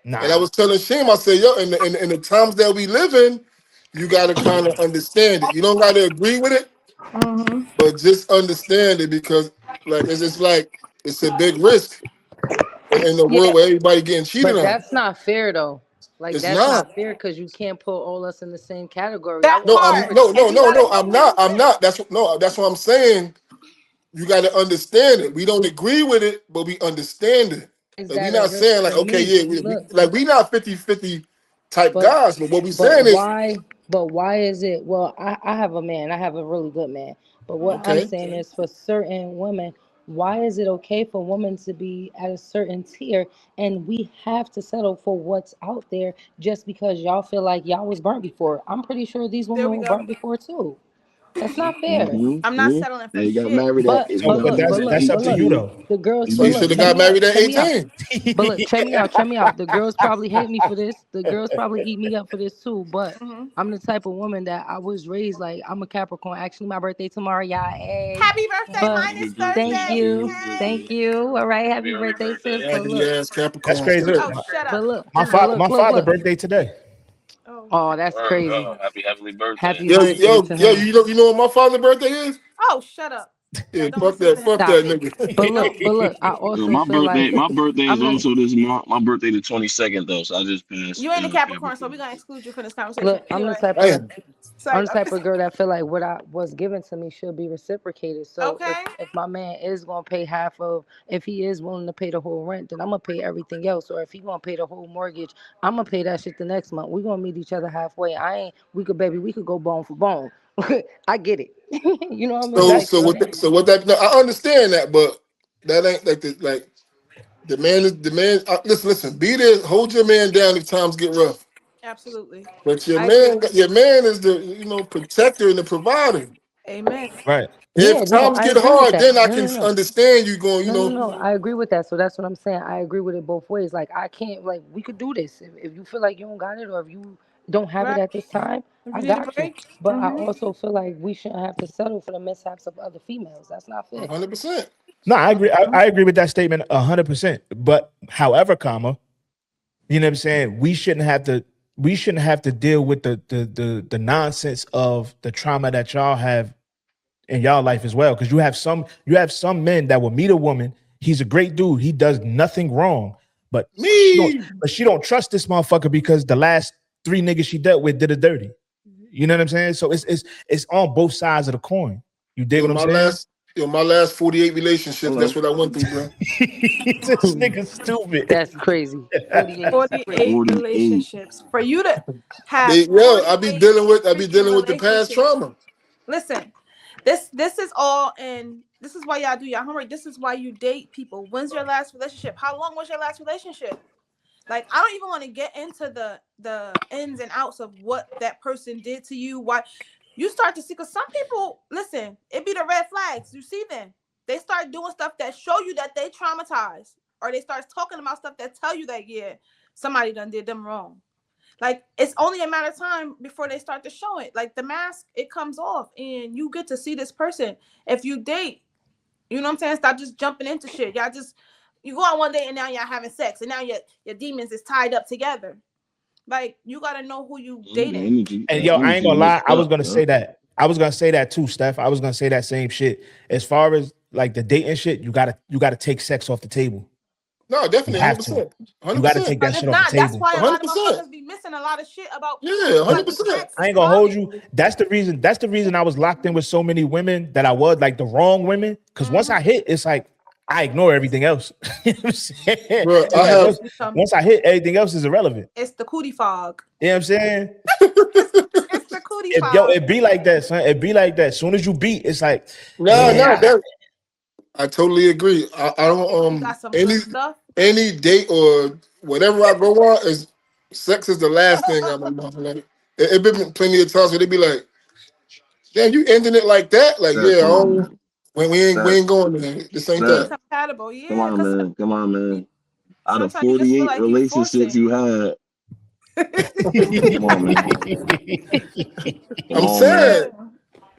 And I was telling Shima, I said, yo, in the times that we live in, you got to kind of understand it. You don't got to agree with it, but just understand it because, like, it's a big risk in the world where everybody getting cheated on. That's not fair, though. Like, that's not fair because you can't put all us in the same category. I'm not. That's what I'm saying. You got to understand it. We don't agree with it, but we understand it. Like, we're not saying like, okay, yeah, we not 50-50 type guys, but what we saying is why is it? Well, I have a man, I have a really good man, but what I'm saying is for certain women, why is it okay for women to be at a certain tier and we have to settle for what's out there just because y'all feel like y'all was burnt before? I'm pretty sure these women were burnt before too. That's not fair. I'm not settling for They got shit. married But at So, but that's up to you though. the girls. So But you look, should have check got me out. married at Check me out. 18. But look, check me out. Check me out. The girls probably hate me for this. The girls probably eat me up for this too. But Mhm. I'm the type of woman that I was raised like I'm a Capricorn. Actually, my birthday tomorrow, y'all. Hey. Happy birthday, But mine is Thursday. thank you. Okay. Thank you. All right. Happy Happy birthday, birthday. sis. But Raggedy look. ass Capricorn. That's crazy. Oh, shut up. But look. My But father, look, my look, father's look. birthday today. Oh, that's Word, crazy. happy heavenly birthday. Happy Yo, birthday yo, to yo, him. you know what my father's birthday is? Oh, shut up. Yeah, Don't fuck listen that, to him. fuck Stop that it. nigga. But look, I Yo, also my feel like birthday I'm is not. also this month. My birthday the 22nd though, so I just passed. You ain't a Capricorn, so we're gonna exclude you from this conversation. Look, I'm the Anyway, type of Damn. sorry I'm the about type this. of girl that feel like what I was given to me should be reciprocated. So Okay. if my man is gonna pay half of, if he is willing to pay the whole rent, then I'm gonna pay everything else. Or if he gonna pay the whole mortgage, I'm gonna pay that shit the next month. We're gonna meet each other halfway. We could go bone for bone. I get it. You know what I mean? So Like, so what that no, I understand that, but that ain't like the man. Listen. Be there. Hold your man down if times get rough. Absolutely. But I agree. your man is the protector and the provider. Amen. Right. yeah, If no, times I get agree with hard, that. then I No, can no, no. understand you going. No. I agree with that. So that's what I'm saying. I agree with it both ways. Like I can't like we could do this. If you feel like you don't got it or if you don't have it Right. at this time, If I you need a got you. break. But I Mhm. also feel like we shouldn't have to settle for the mishaps of other females. That's not fair. 100%. No, I agree. I agree with that statement 100%. But however, comma, you know what I'm saying? We shouldn't have to deal with the nonsense of the trauma that y'all have in y'all life as well. Because you have some men that will meet a woman. He's a great dude. He does nothing wrong, but Me. she don't trust this motherfucker because the last 3 niggas she dealt with did her dirty. You know what I'm saying? So it's on both sides of the coin. You dig what I'm saying? My last 48 relationships. That's what I went through, bro. This nigga stupid. That's crazy. 48 48 48. relationships. For you to have I be 48 dealing with the past relationships. trauma. Listen, this is all, and this is why y'all do y'all homework. This is why you date people. When's your last relationship? How long was your last relationship? Like, I don't even want to get into the ins and outs of what that person did to you. Why you start to see, because some people, listen, it be the red flags. You see them. They start doing stuff that show you that they traumatized, or they start talking about stuff that tell you that, yeah, somebody done did them wrong. Like, it's only a matter of time before they start to show it. Like, the mask, it comes off, and you get to see this person. If you date, you know what I'm saying? Stop just jumping into shit. You go on one day and now y'all having sex, and now your demons is tied up together. Like, you gotta know who you dating. And yo, I ain't gonna lie, I was gonna say that. I was gonna say that too, Steph. I was gonna say that same shit. As far as like the dating shit, you gotta take sex off the table. No, definitely, You have 100%. to. 100%. You gotta take that If shit off not, the that's table. why a lot of 100%. motherfuckers be missing a lot of shit about. Yeah, like, 100%. sex I ain't gonna hold coming. you. That's the reason I was locked in with so many women that I was like the wrong women. Because once I hit, it's like I ignore everything else. You know what I'm saying? Bro, It's like, once I hit, everything else is irrelevant. It's the cootie fog. You know what I'm saying? It's the cootie fog. It be like that, son. It be like that. As soon as you beat, it's like I totally agree. I don't You got some good stuff. any date or whatever I go on is sex is the last thing I'm about. Like, it been plenty of times where they be like, "Damn, you ending it like that?" Like, when we ain't going there. This ain't Ain't that. compatible, yeah. Come on, man. Out of sometimes you just feel 48 like you relationships forcing. you had, come on, man. I'm saying,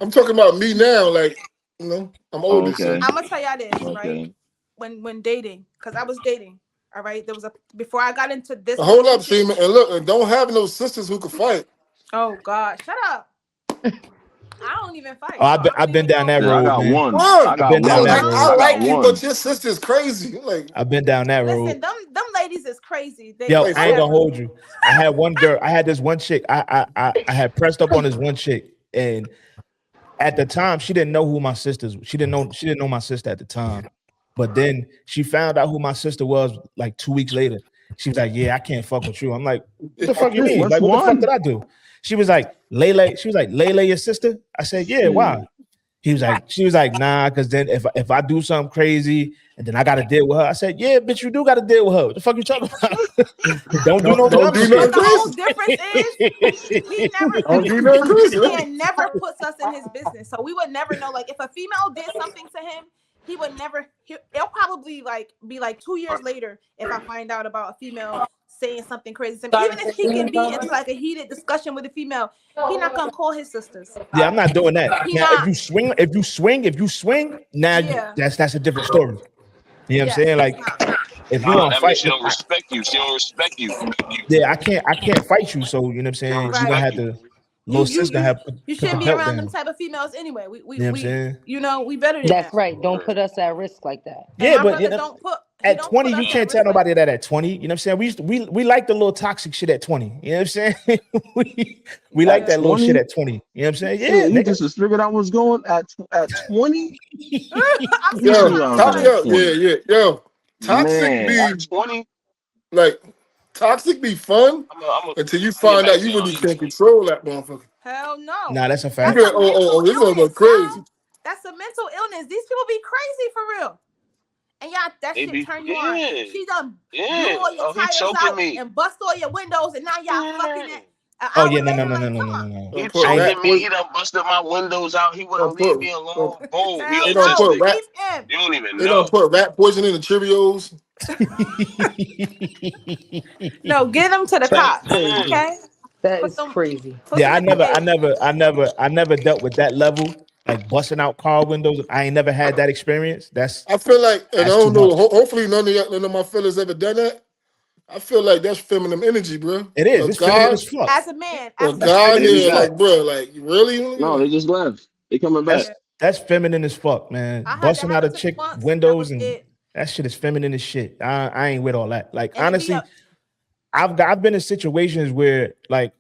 I'm talking about me now. Like, I'm older. Okay. So. I'm gonna tell y'all this, right? When dating, because I was dating. All right, there was before I got into this. Hold up, Seaman, and look, don't have no sisters who can fight. Oh God, shut up! I don't even fight. Oh, I've been down that road. I got man. one. I've been down that road. I like you, but your sister's crazy. Like, I've been down that road. Listen, them ladies is crazy. Yo, I ain't gonna hold you. I had one girl. I had this one chick. I had pressed up on this one chick, and at the time she didn't know who my sisters. She didn't know my sister at the time. But then she found out who my sister was like 2 weeks later. She was like, "Yeah, I can't fuck with you." I'm like, "What the fuck you mean? Like, what the fuck did I do?" She was like, "Layla." She was like, "Layla, your sister?" I said, "Yeah, why?" She was like, nah, because then if I do something crazy and then I gotta deal with her, I said, yeah, bitch, you do gotta deal with her. What the fuck you talking about? Don't do no dumb do shit. nothing The whole crazy. difference is he never, Don't do nothing crazy. this man never puts us in his business, so we would never know. Like if a female did something to him, he would never. It'll probably be like 2 years later if I find out about a female saying something crazy to him. Even if he can be into like a heated discussion with a female, he not gonna call his sisters. Yeah, I'm not doing that. He Now, not. if you swing, now Yeah. that's a different story. You know what I'm saying? Like, if you Nah, want to that means fight, she don't respect you. She don't respect you. yeah, I can't fight you. So you know what I'm saying? You're gonna have to. Little sis gonna have You put shouldn't her be belt around down. them type of females anyway. We You know what I'm saying? we better than That's that. right. Don't put us at risk like that. And Yeah, my but brother you know, don't put at don't 20, put you us can't at tell risk like nobody that at 20. You know what I'm saying? We like the little toxic shit at 20. You know what I'm saying? we like that little 20? shit at 20. You know what I'm saying? Shit, Yeah, you nigga. just figured I was going at 20. I'm Yo, still Yeah, trying to yeah. yeah. Yo, toxic Man, be At 20, like toxic be fun I'm until you get find back out to you y'all. really can't control that motherfucker. hell no. Nah, that's a You fact. be like, oh, this illness, motherfucker crazy. y'all. That's a mental illness. These people be crazy for real. And y'all, that They shit be, turn you on. yeah, She done blew yeah. all your Oh, he tires choking out me. and bust all your windows, and now y'all fucking Yeah. it. An Oh hour yeah, no. later, like, come on. No. He Don't put rat choking me. poison. He done busted my windows out. He wouldn't Don't leave put. me alone. Boom. He They Hell don't no, put autistic. rat. leave him. You don't even They don't know. put rat poison in the Cheerios. No, get him to the That's cops, crazy. okay? That Put is them crazy. Yeah, in the cage. I never dealt with that level, like busting out car windows. I ain't never had that experience. I feel like, and I That's too don't know. much. Hopefully, none of my fellas ever done that. I feel like that's feminine energy, bro. It is. A It's feminine guy, as fuck. As a man, a That's guy, feminine as yeah, fuck. like, bro, like, really? no, they just left. They coming back. That's feminine as fuck, man. I had that Busting out a happen to me chick once. That windows was and it. that shit is feminine as shit. I ain't with all that. Like And it be honestly, I've been in situations where like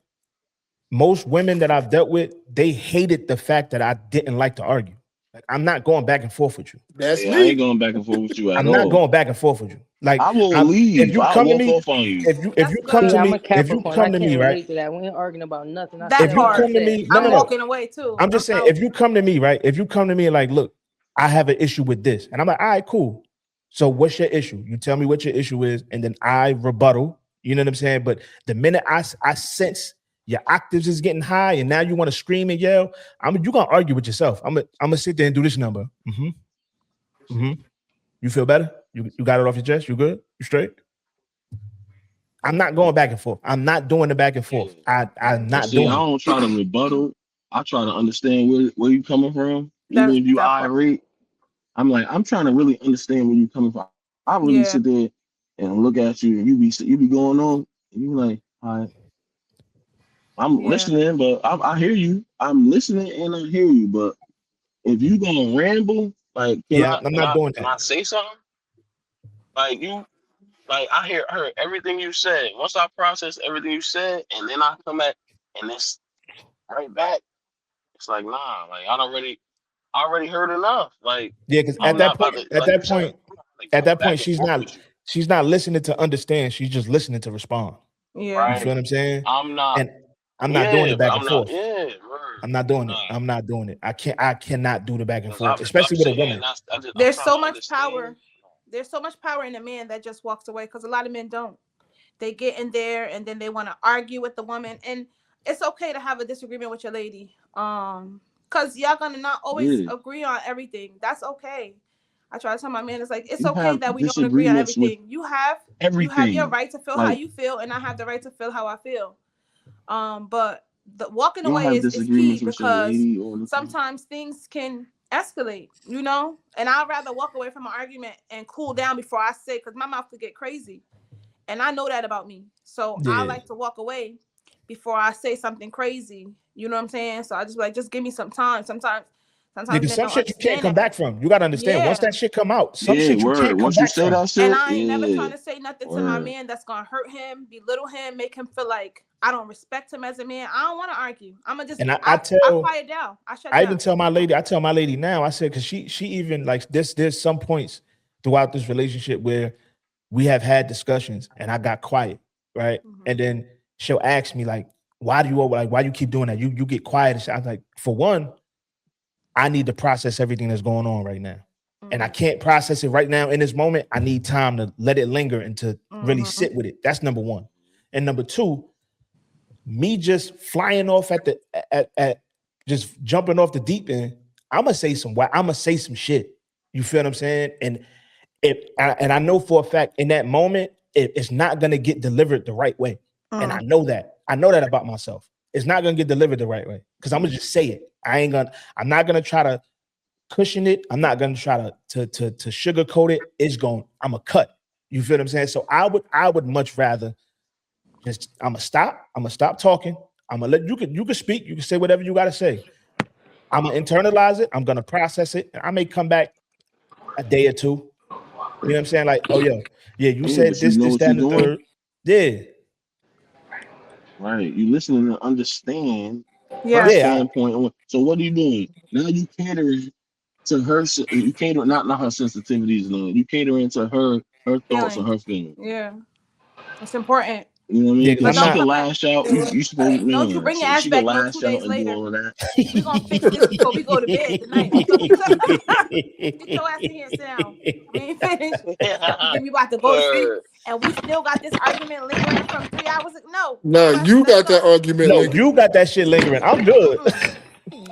most women that I've dealt with, they hated the fact that I didn't like to argue. Like I'm not going back and forth with you. That's Yeah, I ain't me. going back and forth with you at I'm all. not going back and forth with you. Like I will if leave. you I'll come to walk me, off on you. if you That's come good. to See, I'm me, a if you Capricorn. I come to can't me, relate right? to that. We ain't arguing about nothing. I That said If you what I part. come to said. me, no, I'm no, no. walking away too. I'm just saying, out. if you come to me, right? If you come to me and like, look, I have an issue with this, and I'm like, all right, cool. So what's your issue? You tell me what your issue is, and then I rebuttal. You know what I'm saying? But the minute I sense your octaves is getting high, and now you want to scream and yell, you gonna argue with yourself. I'm gonna sit there and do this number. You feel better? You got it off your chest? You good? You straight? I'm not going back and forth. I'm not doing the back and forth. I'm not See, I doing it. don't try to rebuttal. I try to understand where you coming from. Even if you That part. irate, I'm trying to really understand where you coming from. I really sit there and look at you, and you be going on, and you like, all right, I'm listening, but I hear you. I'm listening and I hear you. But if you gonna ramble, like, I'm not doing Can that. I say something? Like I heard everything you said. Once I process everything you said, and then I come back and it's right back. It's like, nah, like I already heard enough. Like, Yeah, because I'm not about to, like you said, like, at go that back point, and forth with you, she's not listening to understand. She's just listening to respond. You right? feel what I'm saying? I'm not. And I'm not doing the But back I'm and not. forth. Yeah, word. I'm not doing it. Nah. I'm not doing it. I cannot do the back and 'Cause forth, I'm especially with a saying, woman. I'm There's trying so to much understand. power. There's so much power in a man that just walks away, because a lot of men don't. They get in there and then they want to argue with the woman, and it's okay to have a disagreement with your lady, because y'all gonna not always agree on everything. That's okay. I try to tell my man, it's like, it's you okay have that we don't agree on disagreements with everything. You have everything. your right to feel how Like, you feel, and I have the right to feel how I feel. But the walking you don't away have is key, disagreements with your because lady all the time. sometimes things can escalate, and I'd rather walk away from an argument and cool down before I say, because my mouth could get crazy, and I know that about me. So I like to walk away before I say something crazy. You know what I'm saying? So I just just give me some time. Sometimes Because some shit you can't come back from. You gotta understand. Once that shit come out, some shit you can't come Once you back say from. that shit, and I ain't never trying to say nothing to my man that's gonna hurt him, belittle him, make him feel like I don't respect him as a man. I don't want to argue. I'm gonna just I quiet down. I shut down. Even tell my lady now. I said, because she even like this. There's some points throughout this relationship where we have had discussions and I got quiet, right? And then she'll ask me like, why you keep doing that? You get quiet. And I'm like, for one, I need to process everything that's going on right now. And I can't process it right now in this moment. I need time to let it linger and to really sit with it. That's number one. And number two, me just flying off at just jumping off the deep end, I'm gonna say some shit. You feel what I'm saying? And I know for a fact in that moment, it's not gonna get delivered the right way. And I know that. I know that about myself. It's not gonna get delivered the right way because I'm gonna just say it. I'm not gonna try to cushion it. I'm not gonna try to sugarcoat it. I'm gonna cut. You feel what I'm saying? So I would much rather just I'm gonna stop talking. I'm gonna let you can speak, you can say whatever you gotta say. I'm gonna internalize it, I'm gonna process it, and I may come back a day or two. You know what I'm saying? Like, oh yeah, you said this, that, and the third. Yeah. Right. You listening to understand Yeah. her standpoint. So what are you doing? Now you catering to her, you cater not her sensitivities, no. You catering to her thoughts or her feelings. Yeah. It's important. You know what I mean? Yeah, Because she can lash out. You supposed to Don't you bring your ass she back can no lash 2 out days and later. do all of that. We're gonna fix this before we go to bed tonight. Get your ass in here and sit down. We ain't finished. Then we about to go to sleep and we still got this argument lingering from 3 hours ago. No. No, you got that argument. No, you got that shit lingering. I'm good.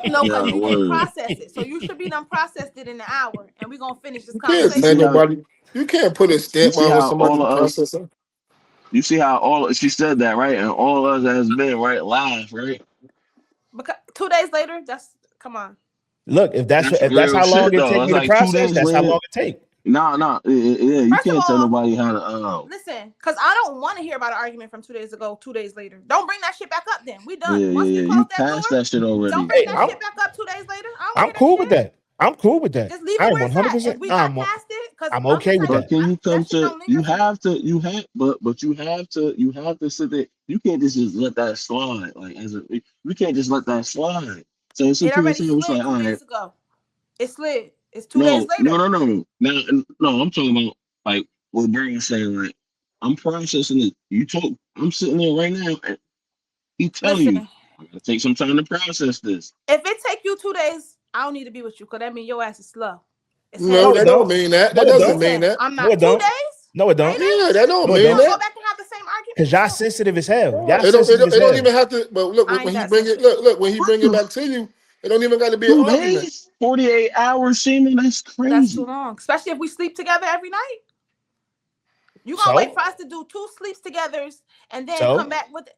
No, because you didn't process it. So you should be done processed it in an hour and we're gonna finish this You can't conversation. say nobody. You can't put a stamp on somebody processing. You see how she said that, right? And all of us has been right live, right? Because 2 days later, come on. Look, if that's how long it takes me to process, that's how long it takes. Yeah, you can't tell nobody how to. Listen, because I don't want to hear about an argument from 2 days ago. 2 days later, don't bring that shit back up. Then we done. Yeah, you passed that shit already. Don't bring that shit back up 2 days later. I'm cool with that. I'm cool with that. Just leave it where it's at. If we got past it, I'm okay with that. But can you come to? You have to sit there. You can't just let that slide. Like we can't just let that slide. So some people say it's like, all right. It slid. It's 2 days later. No. No, I'm talking about like what Brian's saying. Like I'm processing it. I'm sitting there right now, and he telling you, I'm gonna take some time to process this. If it take you 2 days, I don't need to be with you because that means your ass is slow. No, that don't mean that. That doesn't mean that. I'm not 2 days. No, it don't. Yeah, that don't mean that. Go back and have the same argument. Because y'all sensitive as hell. It don't even have to. But look, when he bring it, look, when he bring it back to you, it don't even got to be an argument. 48 hours, Seaman. That's crazy. That's too long, especially if we sleep together every night. You gonna wait for us to do 2 sleeps together and then come back with it?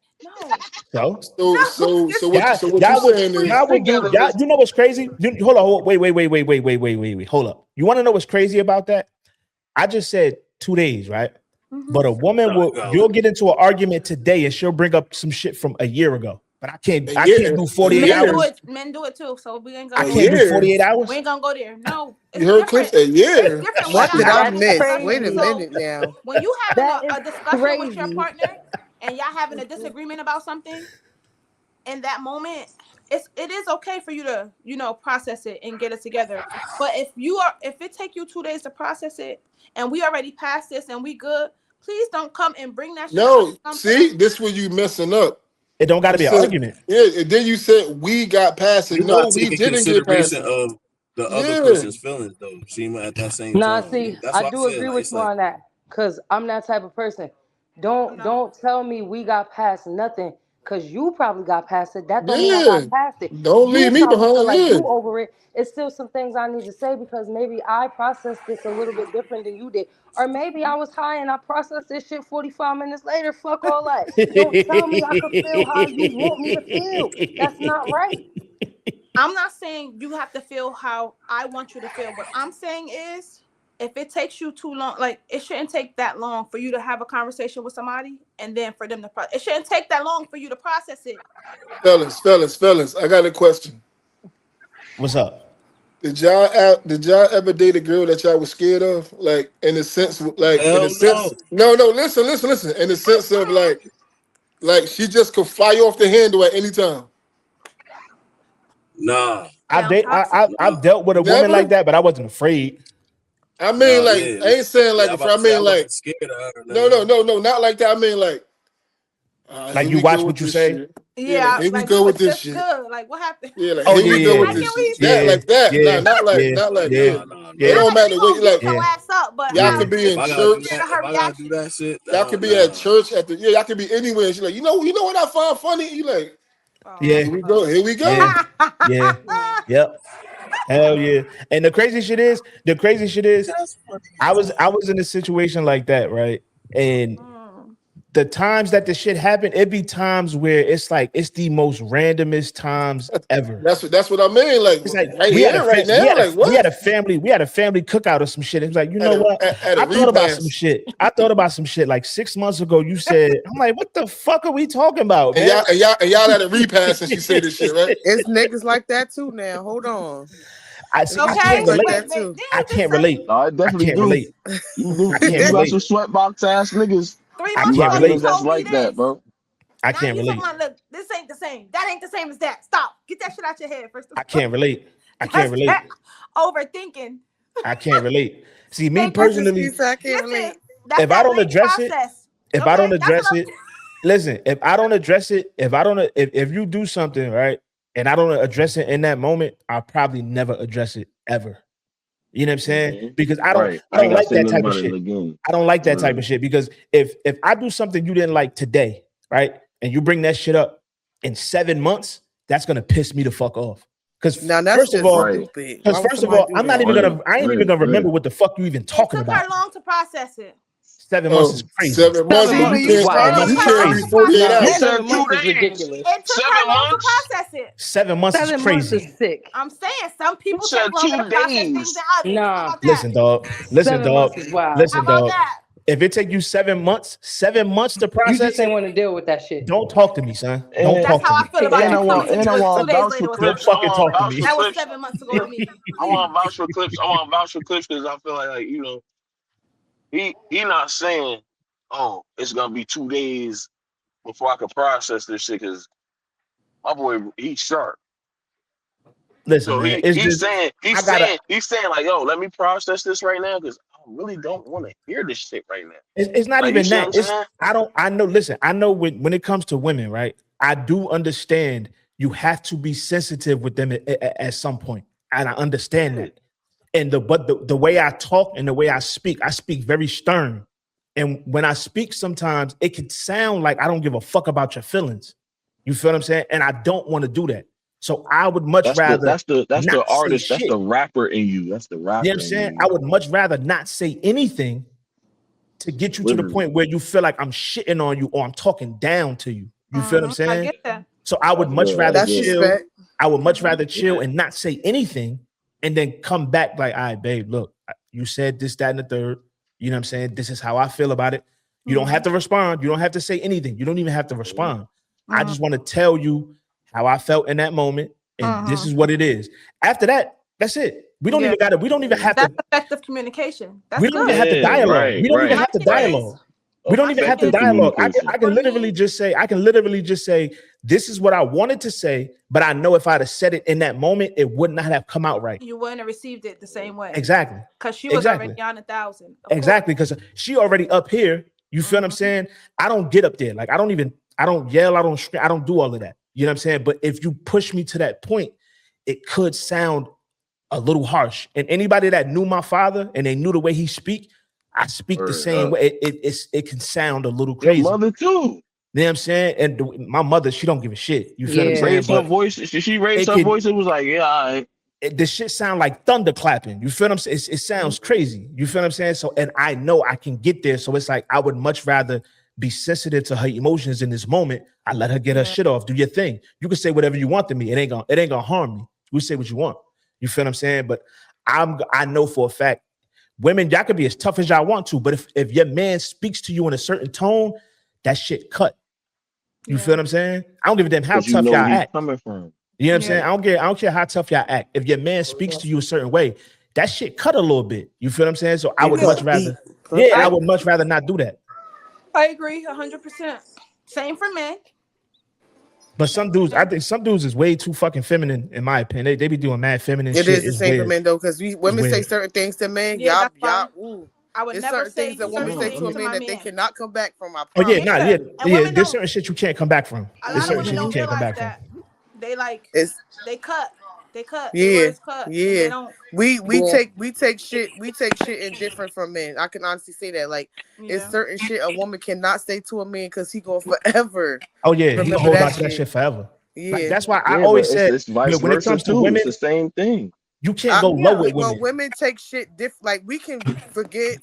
No. So what you saying is y'all would do. You know what's crazy? Hold on. Wait. Hold up. You want to know what's crazy about that? I just said 2 days, right? But a woman you'll get into an argument today and she'll bring up some shit from a year ago. But I can't do 48 hours. Men do it too, so we ain't gonna. I can't do 48 hours. We ain't gonna go there. No, you heard Cliff a year. What did I miss? Wait a minute now. When you having a discussion with your partner and y'all having a disagreement about something, in that moment, it is okay for you to process it and get it together. But if it take you 2 days to process it and we already passed this and we good, please don't come and bring that shit. No, see, this where you messing up. It don't got to be an argument. Yeah, and then you said we got past it. No, we didn't get past it. Of the other person's feelings, though. Seema at that same time. See, I do agree with you on that because I'm that type of person. Don't tell me we got past nothing because you probably got past it. That don't mean I got past it. Don't leave me behind. Like you over it. It's still some things I need to say because maybe I processed this a little bit different than you did. Or maybe I was high and I processed this shit 45 minutes later. Fuck all that. Don't tell me I can feel how you want me to feel. That's not right. I'm not saying you have to feel how I want you to feel. What I'm saying is if it takes you too long, like it shouldn't take that long for you to have a conversation with somebody and then for them to process. It shouldn't take that long for you to process it. Fellas, I got a question. What's up? Did y'all ever date a girl that y'all was scared of? Like in the sense, no. Listen. In the sense of like she just could fire off the handle at any time. Nah. I've dealt with a woman like that, but I wasn't afraid. I mean, I ain't saying like if I mean like scared of her. No, not like that. I mean like Like you watch what you say. Shit. Yeah, here we like go we with was this just shit. good. Like what happened? Yeah, like Oh here we go with I this get what shit. he's That saying. like that. Yeah, Not like yeah, not like yeah. yeah. Yeah. It don't matter We what gonna like get your ass up, but y'all Yeah. could be in If I church. gotta do that shit, Y'all could be at church at the y'all could be anywhere. She's like, you know what I find funny? You like, Yeah. here we go. Yeah. Yeah. Yep. Hell yeah. And the crazy shit is, I was in a situation like that, right? And the times that the shit happened, it be times where it's like it's the most randomest times ever. That's what I mean. Like, It's like right we here, had a right now. Like what? we had a family cookout or some shit. It was like, you know what? I thought about some shit. I thought about some shit like 6 months ago. You said, I'm like, what the fuck are we talking about? And Man? y'all had a repass and she said this shit, right? It's niggas like that too now. Hold on. I can't relate. Like that too. I can't relate. No, I definitely can't do. relate. You I can't got relate. some sweatbox ass niggas. 3 I months can't ago, relate. you That's told me like this. that, bro. I Now can't you relate. talking about, look, this ain't the same. That ain't the same as that. Stop. Get that shit out your head first of all. I can't relate. I can't relate. Overthinking. I can't relate. See, me Thank you, personally, I can't relate. Listen, that's if I that don't late address it, process. if I don't Okay, that's address what it, listen, if I don't address it, if you do something, right, and I don't address it in that moment, I'll probably never address it ever. You know what I'm saying? Because I don't like that type of shit. I don't like that type of shit because if I do something you didn't like today, right, and you bring that shit up in 7 months, that's gonna piss me the fuck off. Because first of all, I'm not even gonna I ain't even gonna remember what the fuck you even talking It took about. her long to process it. 7 months is crazy. 7 months. See, You when can't wow. you can't be 48 You hours. said 2 months is days. ridiculous. It took her long to process it. 7 months is 7 months crazy. is sick. I'm saying some people said take longer 2 to process things days. than others. Nah. How about that? Listen, dog. Listen, 7 dog. months is wild. How Listen, about dog. that? If it take you 7 months to You process just ain't it, want to deal with that shit. don't talk to me, son. Don't And- talk That's how to I me. feel about And you I want coming to me 2 to days vouch later for with clips. some Don't fucking shit. talk to me. That was 7 months ago to me. I want to vouch for clips. I want to vouch for clips because I feel like you know, he not saying, oh, it's gonna be 2 days before I can process this shit because my boy he's sharp. Listen, So man. It's he's just saying like, yo, let me process this right now because I really don't want to hear this shit right now. it's not Like, even you see that. what I'm It's saying? I know. Listen, I know when it comes to women, right? I do understand you have to be sensitive with them at some point, and I understand that. And the way I talk and the way I speak very stern. And when I speak, sometimes it can sound like I don't give a fuck about your feelings. You feel what I'm saying? And I don't want to do that. So I would much rather That's the not artist. say That's shit. the rapper in you. That's the rapper. You know what I'm saying? I would much rather not say anything to get you to the point where you feel like I'm shitting on you or I'm talking down to you. You feel what I'm I saying? get that. So I would much rather That's chill. respect. I would much rather chill and not say anything and then come back like, all right, babe, look, you said this, that, and the third. You know what I'm saying? This is how I feel about it. You don't have to respond. You don't have to say anything. You don't even have to respond. I just want to tell you how I felt in that moment. And this is what it is. After that, that's it. We don't even have That's to. effective communication. That's We don't good. even have to dialogue. Right, we don't even right, have to right. dialogue. We don't even have to Effective dialogue. I communication. can literally just say, this is what I wanted to say, but I know if I'd have said it in that moment, it would not have come out right. You wouldn't have received it the same way. Exactly. Because she was already on 1,000. Exactly. Because she already up here. You feel what I'm saying? I don't get up there. Like I don't yell, I don't scream, I don't do all of that. You know what I'm saying? But if you push me to that point, it could sound a little harsh. And anybody that knew my father and they knew the way he speak, I speak the same way. It can sound a little crazy. Your mother too. You know what I'm saying? And my mother, she don't give a shit. You feel what I'm saying? Raised her voice. She raised her voice. It was like, yeah, all right. The shit sound like thunder clapping. You feel what I'm saying? It sounds crazy. You feel what I'm saying? So, and I know I can get there. So it's like I would much rather be sensitive to her emotions in this moment. I let her get her shit off. Do your thing. You can say whatever you want to me. It ain't gonna harm me. You say what you want. You feel what I'm saying? But I know for a fact, women, y'all could be as tough as y'all want to, but if your man speaks to you in a certain tone, that shit cut. You feel what I'm saying? I don't give a damn how tough y'all act. Coming from. You know what I'm saying? I don't care how tough y'all act. If your man speaks to you a certain way, that shit cut a little bit. You feel what I'm saying? So I would much rather, I would much rather not do that. I agree 100%. Same for men. But some dudes, I think some dudes is way too fucking feminine, in my opinion. They be doing mad feminine shit. It is the same for men though, because women say certain things to men. Yeah, Y'all, ooh. I would There's never certain say things that women certain say things to a to man my that they man. cannot come back from. I Oh yeah, promise. nah, Yeah, yeah, and yeah. women There's don't. certain shit you can't come back from. A There's lot of certain women shit you don't can't come realize back from. that. They like It's they cut. They cut. Their yeah, words cut, and they yeah. don't. We Yeah. take shit in different from men. I can honestly say that. Like it's Yeah. certain shit a woman cannot say to a man because he gonna forever Oh yeah, he remember hold on that to that shit. shit forever. Like Yeah. that's why I Yeah, always but said it's vice when it versa comes to too. women, It's the same thing. you can't go low with Well, women. women take shit different. Like we can forgive,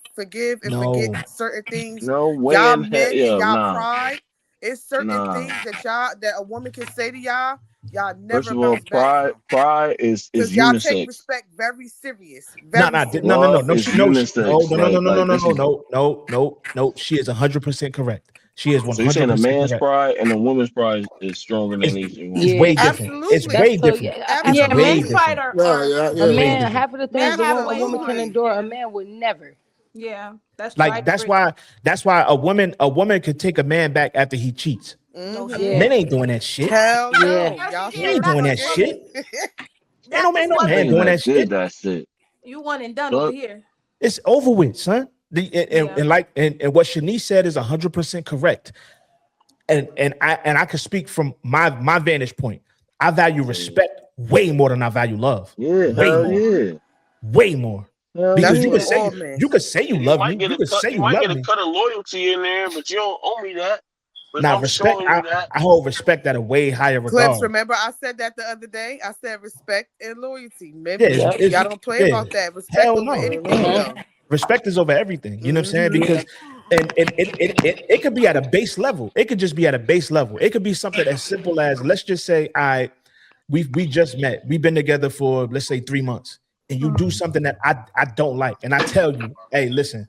and forget No, certain things. No way Y'all in hell. men and Yeah, y'all nah, pride. It's certain nah. things that a woman can say to y'all. Y'all First never of all, bounce back from. pride is Because y'all take unisex. respect very serious. no, Very no, serious. no, no, no, Love no. is She, no, she, no, unisex. no, no, no, no, no, Like no, this no, is. no, no, no, no. She is 100% correct. She is So you're saying a 100% man's correct. pride and a woman's pride is stronger than It's each one. it's Yeah. way different. It's Absolutely. way That's so different. yeah. It's Yeah, way men's Absolutely. pride different. Yeah, yeah, A It's yeah. way man, different. half of the things a woman can absolutely. endure, a man would never. Yeah, that's true. I Like agree. that's why a woman could take a man back after he cheats. No Mm-hmm. shit. Yeah. Men ain't doing that shit. Hell Yeah. no. Yes, Y'all you They did. ain't sure doing That that just wasn't. shit. did. Ain't That no just no man wasn't. Niggas doing that that did shit. that shit. You one and done over But here. It's over with, son. Yeah. And what Shanice said is 100% correct. And I can speak from my vantage point. I value respect way more than I value love. yeah, Way hell more. yeah. Way more. Hell Because That's you for could yeah. say all men. you could say you You love might me. get You a could cut. say You you might love get a me. cut of loyalty in there, but you don't owe me that. But Now I'm respect, showing you that. I hold respect at a way higher Clips, regard. remember I said that the other day? I said respect and loyalty. Yeah, Maybe Yep. y'all don't play yeah. about that. Respect Hell over no. anything Mhm. though. Respect is over everything. You know what I'm saying? Mm-hmm. Because and it could be at a base level. It could just be at a base level. It could be something as simple as let's just say we just met. We've been together for let's say 3 months, and you do something that I don't like, and I tell you, hey, listen,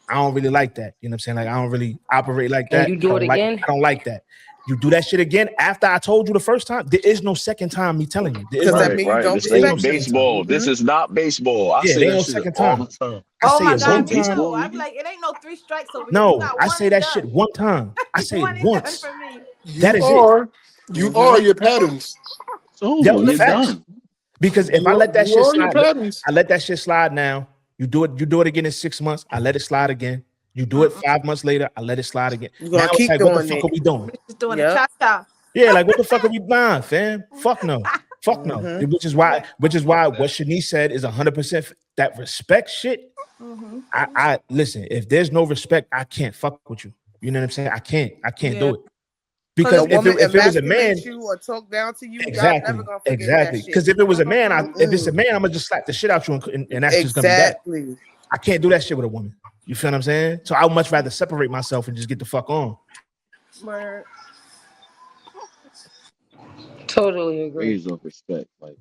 I don't really like that. You know what I'm saying? Like I don't really operate like And that. you do it again? I don't like that. You do that shit again after I told you the first time. There is no second time me telling you. There is Because that none. Right, means you right. don't This There ain't no ain't respect me. second time. baseball. This is not baseball. I Yeah, say there ain't that no shit second all time. the time. I Oh say my it This one God, ain't me time. too. baseball, I'd be nigga. like, it ain't no 3 strikes over here. You No, got I one say and that shit done. one time. I say it One and done once. for me. That You is it. are, you are your patterns. It's over. Yep, You're facts. done. Because if I let that You shit are your slide, patterns. I let that shit slide now. You do it again in 6 months. I let it slide again. You do it 5 months later. I let it slide again. You're Now gonna it's keep like, what the doing fuck it. are we doing? Just doing a Yep. cha-cha. Yeah, like what the fuck are we buying, fam? Fuck no. Fuck no. Mm-hmm. Which is why what Shanice said is 100% that respect shit. Mm-hmm. I listen, if there's no respect, I can't fuck with you. You know what I'm saying? I can't Yeah. do it. Because A woman if it was a man, emasculate you or talk down to you, y'all never exactly, gonna forgive that exactly. shit. Because if it was a man, if it's a Mm-mm. man, I'm gonna just slap the shit out you, and that's just gonna be that. Exactly. I can't do that shit with a woman. You feel what I'm saying? So I would much rather separate myself and just get the fuck on. Word. Totally agree. Raise of respect. Like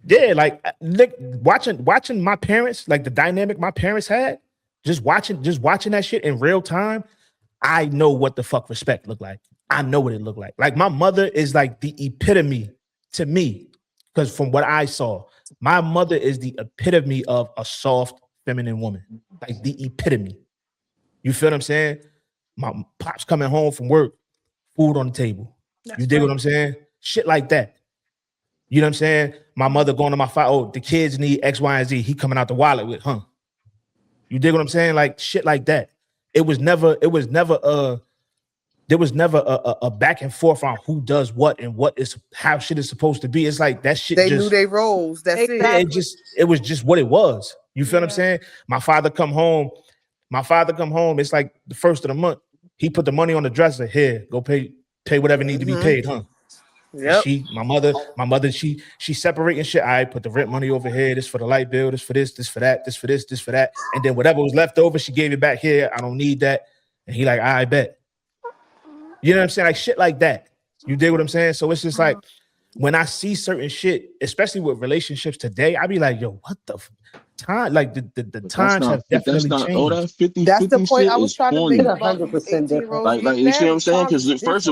Yeah, like look, watching my parents, like the dynamic my parents had, just watching that shit in real time. I know what the fuck respect looked like. I know what it looked like. Like my mother is like the epitome to me, because from what I saw, my mother is the epitome of a soft, feminine woman. Like the epitome. You feel what I'm saying? My pops coming home from work, food on the table. That's You dig right. what I'm saying? Shit like that. You know what I'm saying? My mother going to my father, oh, the kids need X, Y, and Z. He coming out the wallet with, huh? You dig what I'm saying? Like shit like that. There was never a back and forth on who does what and what is how shit is supposed to be. It's like that shit They just knew their roles. That's Exactly. it was just what it was. You feel what I'm Yeah. saying? My father come home. It's like the first of the month. He put the money on the dresser. Here, go pay whatever need to be paid, huh? Yep. My mother, she separating shit. I put the rent money over here. This for the light bill. This for this for that. This for this for that. And then whatever was left over, she gave it back here. I don't need that. And he like, I bet. You know what I'm saying? Like shit like that. You dig what I'm saying? So it's just like when I see certain shit, especially with relationships today, I be like, yo, what the time? Like the but times have definitely that's not all changed. that 50 That's the 50 point shit I was is trying to make corny. It's about these 100% 18-year-olds different. Like getting you see what I'm married. saying? Times is Because different.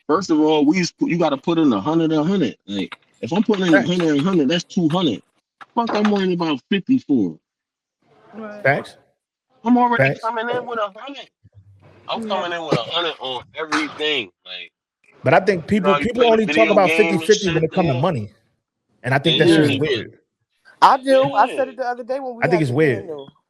first of all, you got to put in 100. Like if I'm putting in Facts. 100, that's 200. Fuck, I'm worrying about 54. Right. Facts. I'm already Facts. coming in with 100. I'm Yeah. coming in with 100 on everything. Like, But I think you know how you people play the only talk video about game and 50-50 when shit? it comes to Yeah. money. And I think that shit is Yeah, Mm. but weird. I do. I yeah. said it the other day when we I think had it's the weird. panel.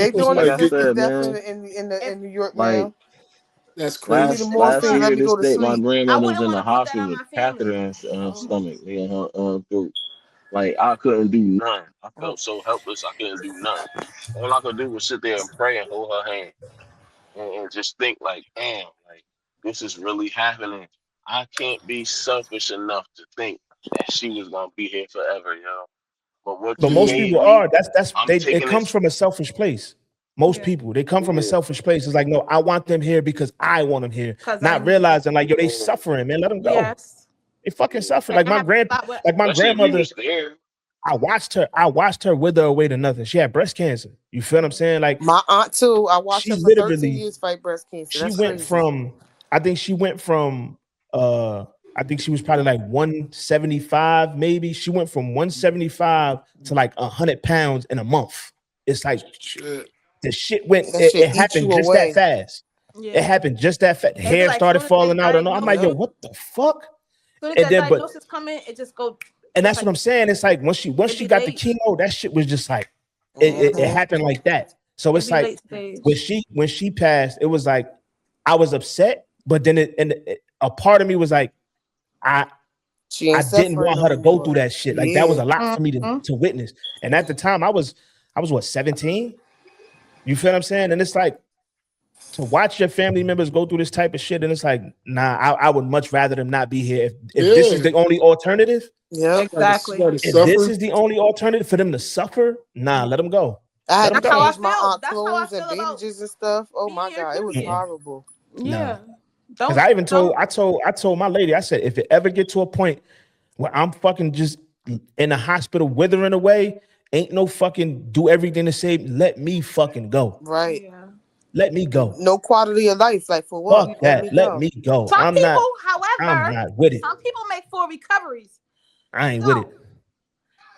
They doing like the I 50s said, definitely man. in New York Like now. That's crazy. Last year let me this go to day, my sleep. grandmother was wouldn't in want the to put that hospital on with my catheter family. in her stomach, in her throat. Like I couldn't do none. I felt so helpless. I couldn't do none. All I could do was sit there and pray and hold her hand and just think like, damn, like this is really happening. I can't be selfish enough to think that she was gonna be here forever, yo. But what But you most gave people me, are. That's I'm they. It taking comes this. from a selfish place. Most Yeah. people, they come from a Yeah, selfish place. It's like, no, I want them here because I want them here. Because I Not need it. realizing, like, yo, they yeah. suffering, man. Let them go. Yes. They fucking suffering. And that happens a lot with Like my Especially if you grandmother. was there. I watched her wither away to nothing. She had breast cancer. You feel what I'm saying? Like My aunt too. I watched she her for 13 literally, years fight breast cancer. she That's went crazy. from. I think she went from. I think she was probably like 175, maybe. She went from 175 to like 100 pounds in a month. It's like Shit. the shit went. That It shit eat happened you just that away. fast. Yeah. It happened just that fast. It'd be Hair like started soon as that falling out, and I'm like, yo, diagnosis, what the fuck? soon as And that then, but diagnosis come in, it just go. and that's like, what I'm saying. It's like once she it'd be got the late. chemo, that shit was just like it Mhm. happened like that. So It'd it's be like late stage. when she passed, it was like I was upset, but then a part of me was like, She I ain't didn't suffering want no her to go more. through that shit. Like that was Yeah. a lot for me to witness. And at the time, I was what, 17? You feel what I'm saying? And it's like to watch your family members go through this type of shit, and it's like, nah, I would much rather them not be here. If this is the only alternative, Yep. Exactly. if this is the only alternative for them to suffer, nah, let them go. I Let had them to That's how I change go. my feel. aunt That's how I clothes and feel about bandages and stuff. Oh being my here, god, it was period. horrible. Yeah. Because I even told my lady, I said, if it ever get to a point where I'm fucking just in the hospital withering away, ain't no fucking do everything to save. Let me fucking go. Right. Yeah. Let me go. No quality of life. Like for what? Fuck that. Let me go. Some I'm people, not however, with it. some people make full recoveries. I ain't with it.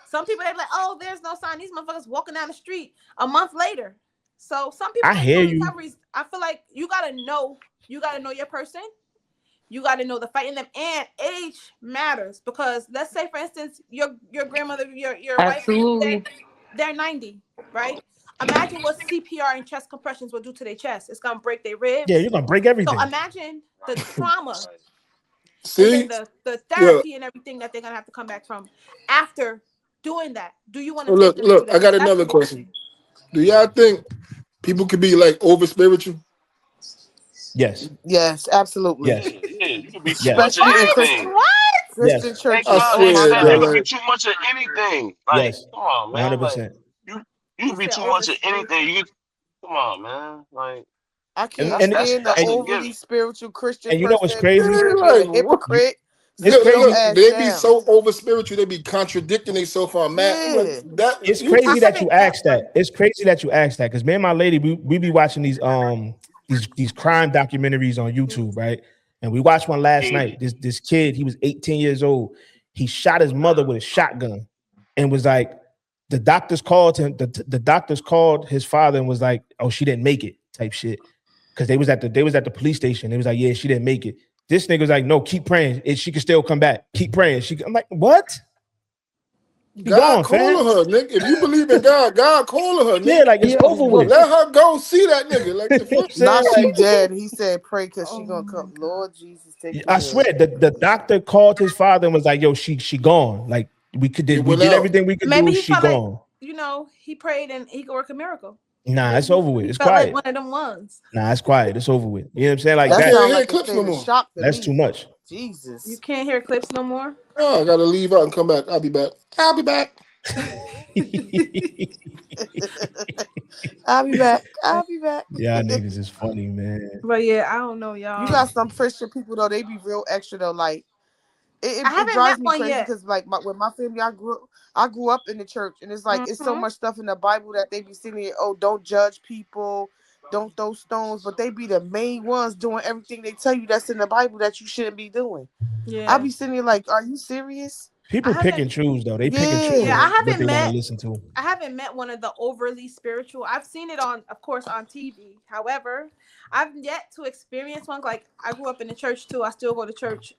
Some people, they be like, oh, there's no sign. These motherfuckers walking down the street a month later. So some people I make hear full you. recoveries. I feel like you gotta know your person. You gotta know the fight in them, and age matters, because let's say, for instance, your grandmother, your wife, Absolutely. they're 90, right? Imagine what CPR and chest compressions will do to their chest. It's gonna break their ribs. Yeah, you're gonna break everything. So imagine the trauma. See? And then the therapy and everything that they're gonna have to come back from after doing that. Do you want to Look, take them through that? I got That's another the question. Do y'all think people could be like over spiritual? Yes. Yes, absolutely. Yes. Yeah, you can be too Yes. much of Especially in anything. Christian Yes. churches. I Oh swear, my You can god. be like, too much of anything. Like, Yes. come on, man. Like 100%. you can be too much of anything. Come on, man. Like I can't And stand the that's a overly given. spiritual Christian and you know what's person. crazy? You're like a what? hypocrite. It's Sit your crazy. ass They be down. so over spiritual, they be contradicting themselves on Matt. Yeah. Like, that It's you crazy just, that you asked that. It's crazy that you asked that, because me and my lady, we be watching these crime documentaries on YouTube, right? And we watched one last night. This kid, he was 18 years old. He shot his mother with a shotgun, and was like, the doctors called him. The doctors called his father and was like, "Oh, she didn't make it," type shit. Because they was at the police station. They was like, "Yeah, she didn't make it." This nigga was like, "No, keep praying. She can still come back. Keep praying." I'm like, "What?" God calling her, nigga. If you believe in God, God calling her, nigga. Yeah, like it's over with. Let her go see that nigga. Like the fuck. Not she dead. He said, "Pray, cause she gonna come." Lord Jesus, take me. I swear, the doctor called his father and was like, "Yo, she gone. Like we did everything we could Maybe do. he She felt gone." like, he prayed and he could work a miracle. Nah, it's over with. He It's felt quiet. like one of them ones. Nah, it's quiet. It's over with. You know what I'm saying? Like That that. sounds like a state of shock to That's me. too much. Jesus. You can't hear clips no more. Oh, I gotta leave out and come back. I'll be back. I'll be back. I'll be back. I'll be back. Yeah, niggas is funny, man. But yeah, I don't know, y'all. You got some Christian people though. They be real extra though. Like it I haven't drives met me one crazy yet. because like with my family, I grew up in the church, and it's like it's so much stuff in the Bible that they be singing. Oh, don't judge people, don't throw stones, but they be the main ones doing everything they tell you that's in the Bible that you shouldn't be doing. Yeah, I be sitting there like, are you serious? People pick and choose though. They pick and choose Yeah, I what haven't they want met. to listen to. I haven't met one of the overly spiritual. I've seen it of course, on TV. However, I've yet to experience one. Like I grew up in the church too. I still go to church.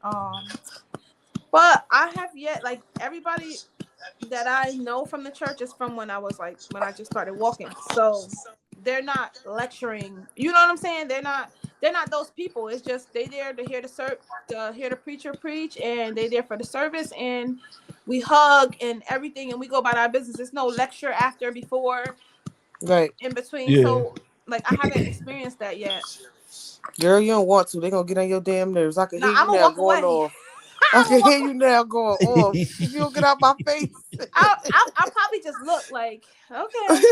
But I have yet, like everybody that I know from the church is from when I just started walking. So they're not lecturing. You know what I'm saying? They're they're not those people. It's just they there to hear hear the preacher preach, and they there for the service, and we hug and everything, and we go about our business. There's no lecture after, before, Right. in between. Yeah. So like I haven't experienced that yet. Girl, you don't want to. They're going to get on your damn nerves. I can hear I'm you now going away. off. I can hear you now going off. If you don't get out my face. I'll probably just look like, okay. Okay.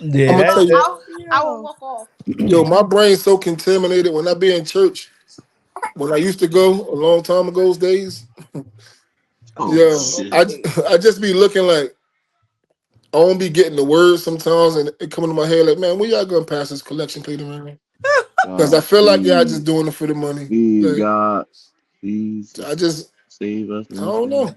Yeah, I'm gonna tell you, I will walk off. yo, my brain's so contaminated when I be in church. When I used to go a long time ago, those days, I just be looking like I won't be getting the words sometimes, and it coming to my head like, man, when y'all gonna pass this collection plate around? Because I feel like y'all just doing it for the money. Please, Like, God, please I just save us. I don't know.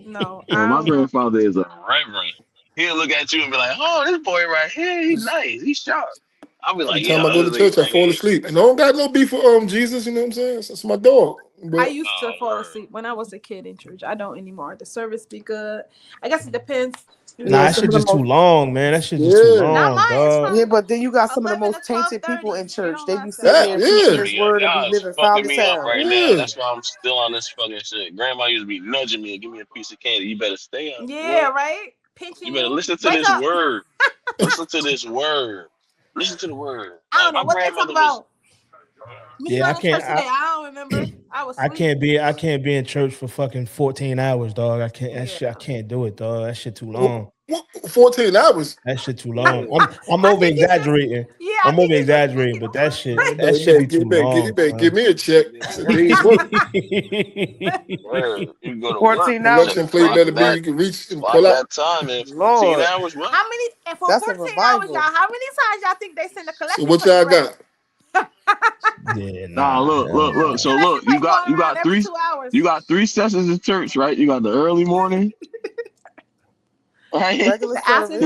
No, my grandfather is a reverend. He'll look at you and be like, "Oh, this boy right here, he's nice, he's sharp." I'll be like, Every time I go to church, I fall asleep, and I don't got no beef for Jesus. You know what I'm saying? That's my dog. But I used to fall asleep when I was a kid in church. I don't anymore. The service be good. I guess it depends. Nah, that shit just too long, man. That shit just too long, dog. Yeah, but then you got some of the most tainted people in church. They be sitting there preaching this word and be living foul fucking as me up hell. right now. That's why I'm still on this fucking shit. Grandma used to be nudging me and give me a piece of candy. You better stay up. Yeah, boy. right? Pinching You better listen to Wake this up. word. Listen to this word. Listen to the word. I don't know my what they talk grandmother about. Yeah, I can't. I don't remember. I was I can't be in church for fucking 14 hours, dog. I can't. That shit. I can't do it, dog. That shit too long. 14 hours. That shit too long. I'm over exaggerating. I'm over exaggerating, but that shit. That shit be too long. You better give me a check. It's a day's work. Word. You go to 14 work. hours. Collection plate better be you can reach and Block pull out. that time in 14 Lord. hours. What? How many? And for That's a 14 hours, revival. y'all, how many times y'all think they send a collection? So what y'all got? Yeah, Nah, look. So look, you got three. 2 hours. You got 3 sessions of church, right? You got the early morning, right? Regular service.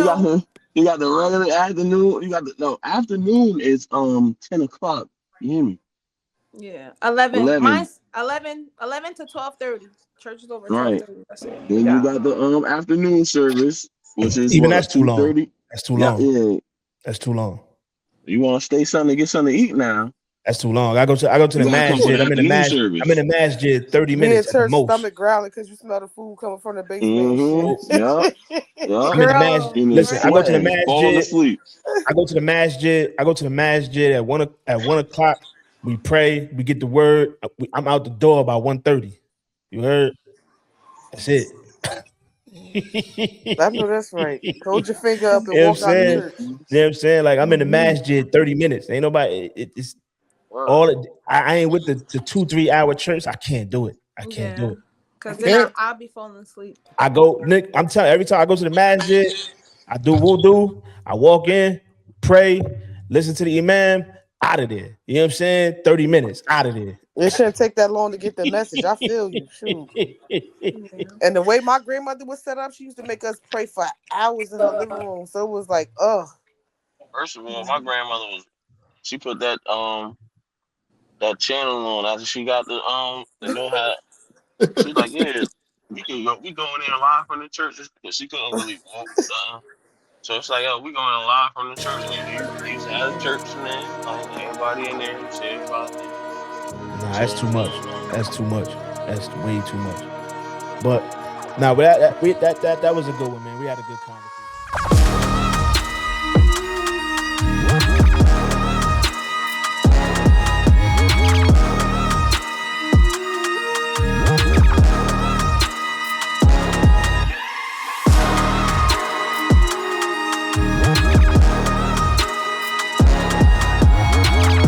You got the regular afternoon. You got afternoon is 10 o'clock. You hear me? Yeah, 11. 11. Mine's 11 to 12:30. Church is over 12:30. Right. That's it. Then you got the afternoon service, which is Even that's too long. 2:30. That's too long. Yeah. That's too long. You want to stay something to get something to eat now? That's too long. I go to the masjid. I'm in the masjid 30 Me minutes in church, at the most. stomach growling because you smell the food coming from the basement. I'm in the masjid. Listen, I go to the masjid. Falling asleep. I go to the masjid at 1 o'clock. We pray. We get the word. I'm out the door by 1:30. You heard? That's it. I know that's right. Hold your finger up and You know walk what I'm out the saying? church. You know what I'm saying? Like I'm in the masjid 30 minutes. Ain't nobody. It's all. I ain't with the 2-3 hour church. I can't do it. I can't do it. Because then I'll be falling asleep. I go, Nick. I'm telling you, every time I go to the masjid, I do wudu. I walk in, pray, listen to the imam. Out of there. You know what I'm saying? 30 minutes. Out of there. It shouldn't take that long to get the message. I feel you. Shoot. And the way my grandmother was set up, she used to make us pray for hours in her living room. So it was like, First of all, my grandmother she put that channel on after she got the know how. She's like, yeah, we going in live from the church because she couldn't really walk. So it's like, we going in live from the church. They used to have the church in there, everybody in there, see everybody. Nah, that's too much. That's too much. That's way too much. But that was a good one, man. We had a good conversation.